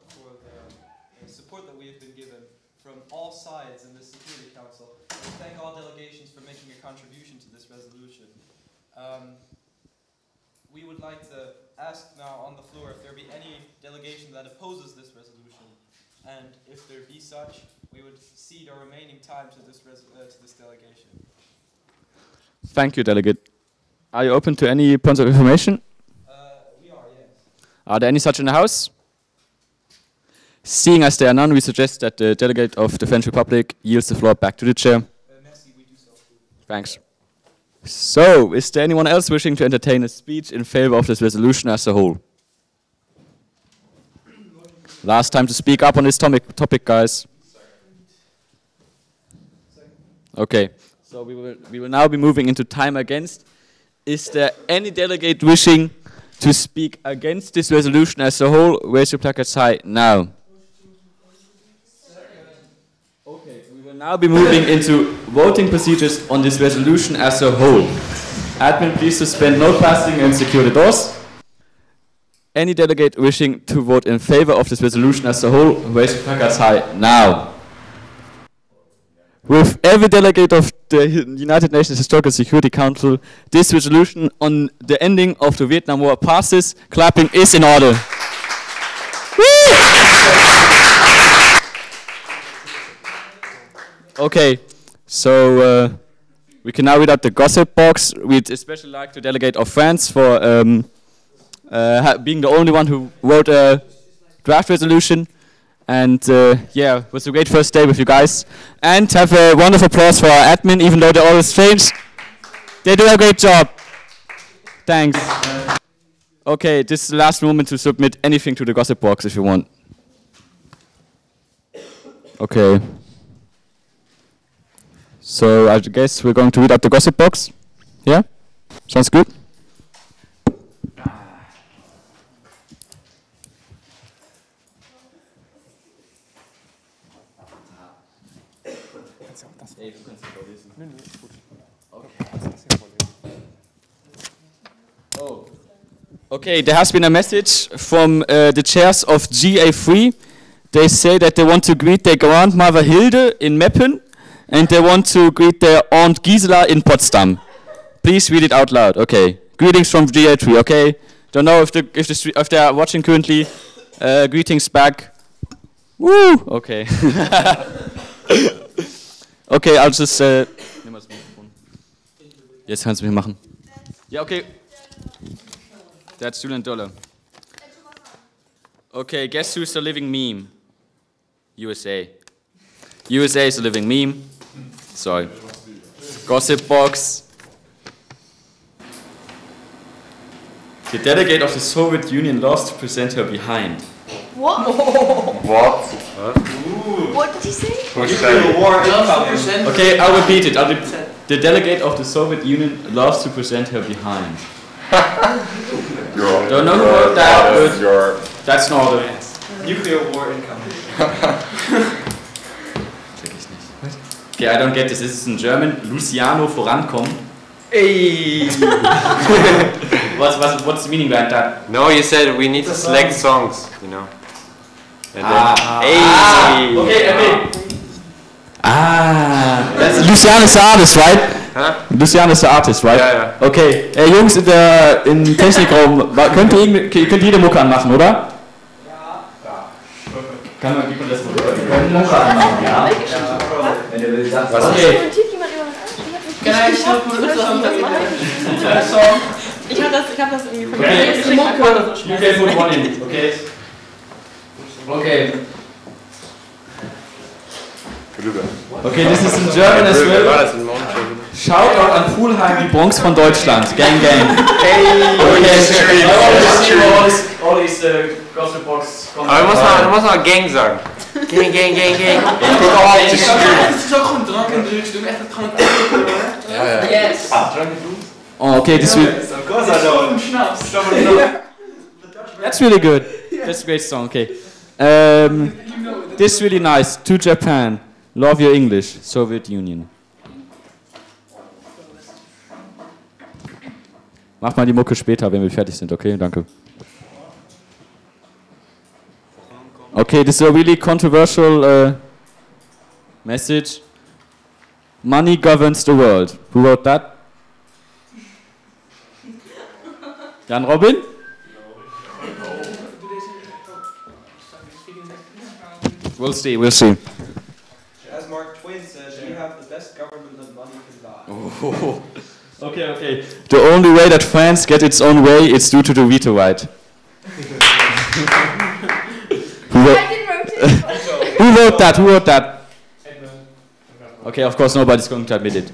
S12: for the support that we have been given from all sides in the Security Council. We thank all delegations for making a contribution to this resolution. We would like to ask now on the floor if there be any delegation that opposes this resolution, and if there be such, we would cede our remaining time to this delegation.
S2: Thank you, Delegate. Are you open to any points of information?
S12: We are, yes.
S2: Are there any such in the House? Seeing as there are none, we suggest that the delegate of the French Republic yields the floor back to the chair.
S12: Merci, we do so.
S2: Thanks. So, is there anyone else wishing to entertain a speech in favor of this resolution as a whole? Last time to speak up on this topic, guys. Okay, so we will now be moving into time against. Is there any delegate wishing to speak against this resolution as a whole? Raise your placards high now. Okay, we will now be moving into voting procedures on this resolution as a whole. Admin, please suspend note passing and secure the doors. Any delegate wishing to vote in favor of this resolution as a whole, raise your placards high now. With every delegate of the United Nations Historical Security Council, this resolution on the ending of the Vietnam War passes. Clapping is in order. Okay, so we can now read out the gossip box. We'd especially like to delegate of France for being the only one who wrote a draft resolution. And yeah, it was a great first day with you guys. And have a wonderful applause for our admin, even though they're always strange. They do a great job. Thanks. Okay, this is the last moment to submit anything to the gossip box if you want. Okay. So I guess we're going to read out the gossip box. Yeah? Sounds good? Ey, du kannst nicht lesen.
S15: Nö, ist gut.
S2: Oh. Okay, there has been a message from the chairs of GA3. They say that they want to greet their grandmother Hilde in Meppen, and they want to greet their aunt Gisela in Potsdam. Please read it out loud. Okay. Greetings from GA3. Okay. Don't know if they are watching currently. Greetings back. Woo. Okay. Okay, I'll just. Nimm mal das Mikrofon. Jetzt kannst du mich machen. Ja, okay. That's $2. Okay, guess who's the living meme? USA. USA is a living meme. Sorry. Gossip box. The delegate of the Soviet Union loves to present her behind.
S1: What?
S14: What?
S1: What did you say?
S2: Okay, I'll repeat it. The delegate of the Soviet Union loves to present her behind. Don't know who wrote that, but that's not the
S6: Nuclear war incoming.
S2: Okay, I don't get this. This is in German. Luciano vorankommen.
S7: Hey.
S2: What's the meaning behind that?
S7: No, you said we need to select songs, you know. And
S2: Okay. That's Luciano is the artist, right?
S7: Huh?
S2: Luciano is the artist, right?
S7: Ja.
S2: Okay, Jungs in Technikraum, könnt jede Mucke anmachen, oder? Ja. Kann man das Mucke anmachen? Ja. Wenn ihr will, sagt was. Okay.
S8: Ich hab das irgendwie von
S2: You can put one in, okay? Okay. Okay, this is in German as well. Shoutout an Pulheim, die Bronx von Deutschland. Gang, gang.
S7: Hey,
S2: okay. All these gossip box.
S7: Aber du musst mal Gang sagen. Gang.
S13: Het is ook gewoon drank en drugs doen. Echt gewoon
S7: Ja.
S1: Yes.
S2: Oh, okay, this will.
S6: Of course I know.
S2: That's really good. That's a great song. Okay. This is really nice. To Japan. Love your English. Soviet Union. Mach mal die Mucke später, wenn wir fertig sind. Okay, danke. Okay, this is a really controversial message. Money governs the world. Who wrote that? Jan Robin? We'll see.
S6: As Mark Twain said, we have the best government that money can buy.
S2: Oh. Okay. The only way that France gets its own way is due to the veto right. Who wrote that? Okay, of course nobody's going to admit it.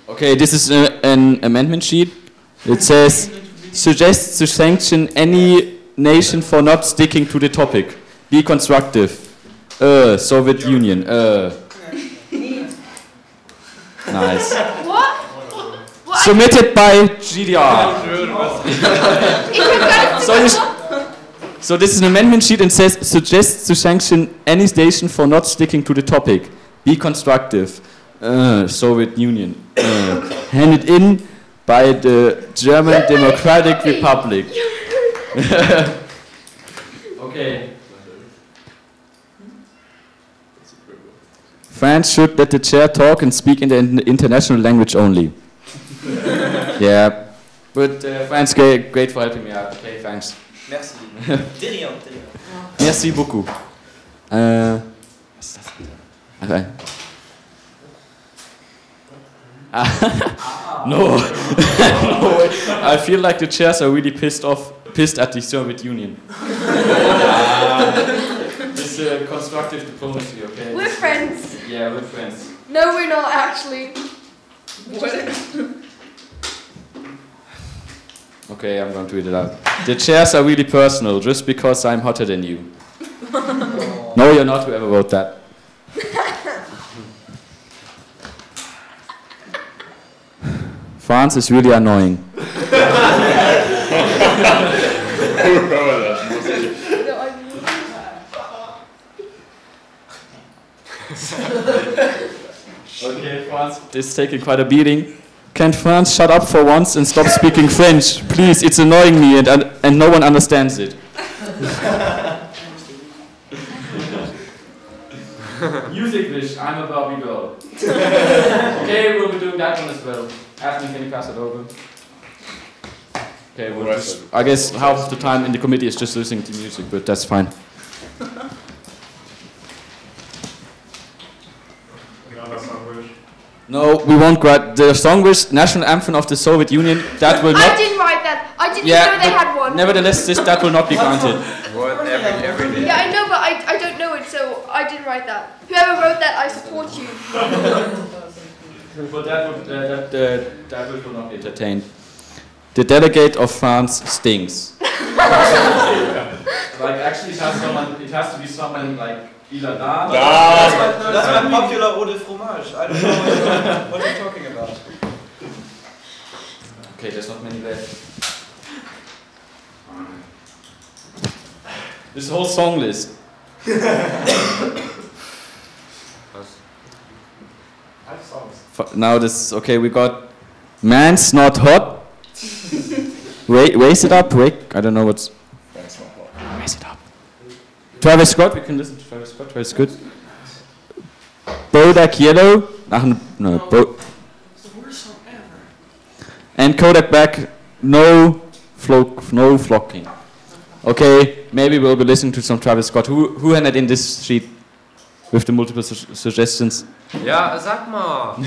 S2: Okay, this is an amendment sheet. It says, suggests to sanction any nation for not sticking to the topic. Be constructive. Soviet Union. Nice.
S1: What?
S2: Submitted by GDR. So this is an amendment sheet and says, suggests to sanction any nation for not sticking to the topic. Be constructive. Soviet Union. Handed in by the German Democratic Republic. Okay. France should let the chair talk and speak in the international language only. Yeah. But France, great for helping me out. Okay, thanks.
S6: Merci.
S2: Merci beaucoup. Was ist das? Okay. No. No. I feel like the chairs are really pissed at the Soviet Union. It's constructive diplomacy, okay?
S1: We're friends.
S2: Yeah, we're friends.
S1: No, we're not actually.
S2: Okay, I'm going to read it out. The chairs are really personal, just because I'm hotter than you. No, you're not, whoever wrote that. France is really annoying. Okay, France is taking quite a beating. Can France shut up for once and stop speaking French? Please, it's annoying me and no one understands it. Music wish, I'm a Barbie girl. Okay, we'll be doing that one as well. Ashley, can you pass it over? Okay, we'll just, I guess half of the time in the committee is just listening to music, but that's fine. No, we won't grant the song wish, national anthem of the Soviet Union. That will not.
S1: I didn't write that. I didn't know they had one.
S2: Nevertheless, that will not be granted.
S7: What every day?
S1: Yeah, I know, but I don't know it, so I didn't write that. Whoever wrote that, I support you.
S2: But that will not be entertained. The delegate of France stinks. Like actually, it has to be someone like Ilana.
S12: That's my popular eau de fromage. I don't know what you're talking about.
S2: Okay, there's not many left. This whole song list. Now this, okay, we got Man's Not Hot. Raise it up, I don't know what's... Raise it up. Travis Scott, we can listen to Travis Scott, Travis Scott. Bodak Yellow. No,
S13: It's the worst song ever.
S2: And Kodak Black, no flocking. Okay, maybe we'll be listening to some Travis Scott. Who handed in this sheet with the multiple suggestions?
S7: Ja, sag mal.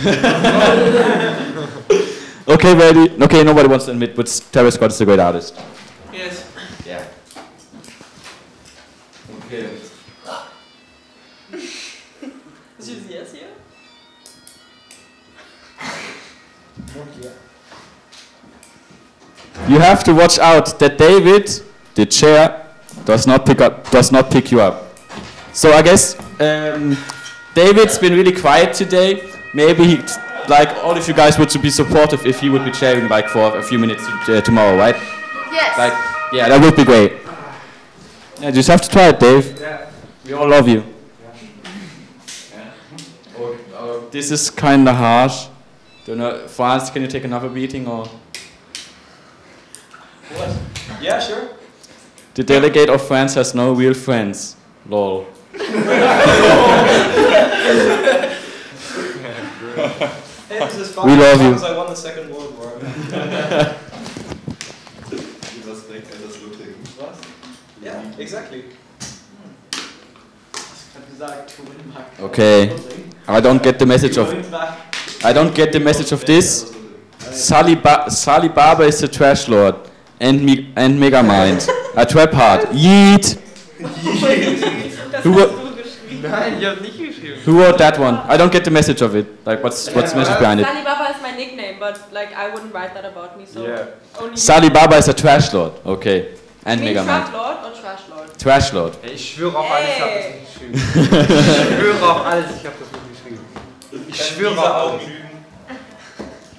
S2: Okay, ready? Okay, nobody wants to admit, but Travis Scott is a great artist.
S13: Yes.
S2: Yeah. Okay.
S8: Is it yes here?
S2: You have to watch out that David, the chair, does not pick you up. So I guess David's been really quiet today. Maybe he, like all of you guys would be supportive if he would be chairing like for a few minutes tomorrow, right?
S1: Yes.
S2: Like, yeah, that would be great. Yeah, just have to try it, Dave.
S7: Yeah.
S2: We all love you. Yeah. This is kind of harsh. Don't know, France, can you take another beating or?
S12: What? Yeah, sure.
S2: The delegate of France has no real friends. Lol.
S12: Hey, this is fun.
S2: We love you.
S12: I won the Second World War. Yeah, exactly.
S2: Okay, I don't get the message of. I don't get the message of this. Sally Barber is a trash lord, and Megamind, a trap heart. Yeet.
S7: Nein, ich hab nicht geschrieben.
S2: Who wrote that one? I don't get the message of it. Like, what's the message behind it?
S8: Sally Baba is my nickname, but like I wouldn't write that about me. So
S7: Yeah.
S8: only
S2: Sally Barber is a trash lord. Okay, and
S8: you mean
S2: Megamind.
S8: Trap Lord or Trash Lord?
S2: Trash lord.
S7: Hey, ich schwöre auf alles, ich hab das nicht geschrieben. Ich schwöre auf alles, ich hab das nicht geschrieben. Ich schwöre auf alles.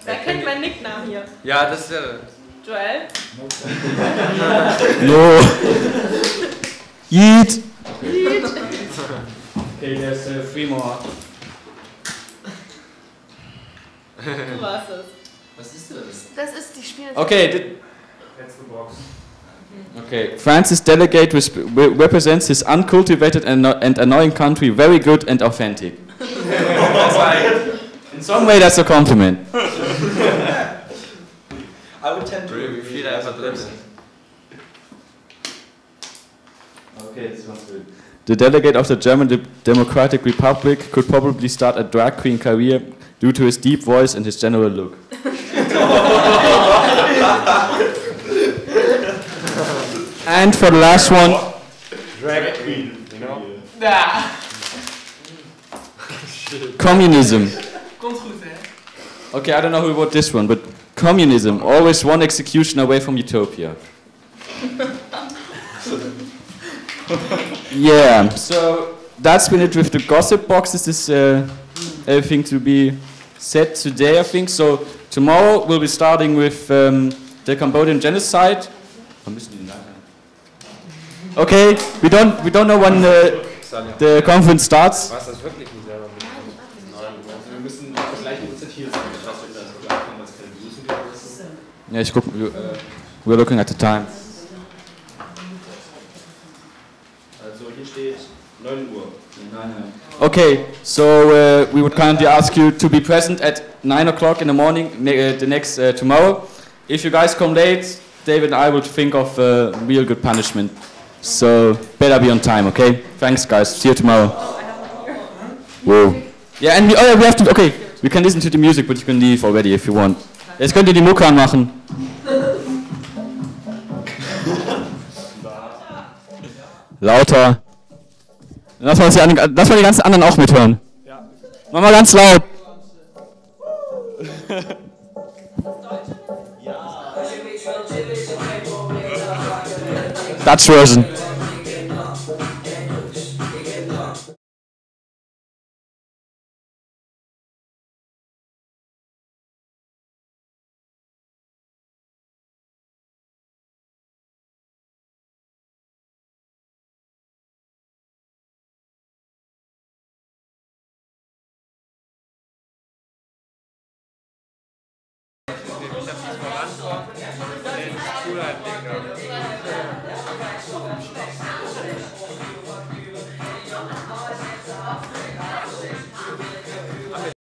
S8: Wer kennt meinen Nicknamen hier?
S7: Ja, das ist ja...
S8: Joel?
S2: No. Yeet.
S8: Yeet.
S2: Okay, there's 3 more.
S8: Du warst es.
S12: Was ist das?
S1: Das ist die Spiele.
S2: Okay. That's the box. Okay. France's delegate represents his uncultivated and annoying country very good and authentic. That's like, in some way, that's a compliment.
S12: I would tend to agree with that as a person.
S2: Okay, this one's good. The delegate of the German Democratic Republic could probably start a drag queen career due to his deep voice and his general look. And for the last one,
S7: Drag queen, you know?
S2: communism.
S13: Komt goed, hè?
S2: Okay, I don't know who wrote this one, but communism, always one execution away from utopia. Yeah, so that's been it with the gossip box. This is everything to be said today, I think. So tomorrow we'll be starting with the Cambodian genocide. Okay, we don't know when the conference starts.
S7: Was das wirklich nicht selber?
S2: Ja, ich guck, we're looking at the time.
S14: Also hier steht 9 Uhr.
S2: Okay, so we would kindly ask you to be present at 9 o'clock in the morning, the next tomorrow. If you guys come late, David and I will think of a real good punishment. So better be on time, okay? Thanks, guys. See you tomorrow. Whoa. Yeah, and we have to. Okay, we can listen to the music, but you can leave already if you want. Jetzt könnt ihr die Mucke anmachen. Lauter. Lass mal die ganzen anderen auch mithören. Ja. Mach mal ganz laut. Dutch version.
S16: Ich habe die Schuleinblick.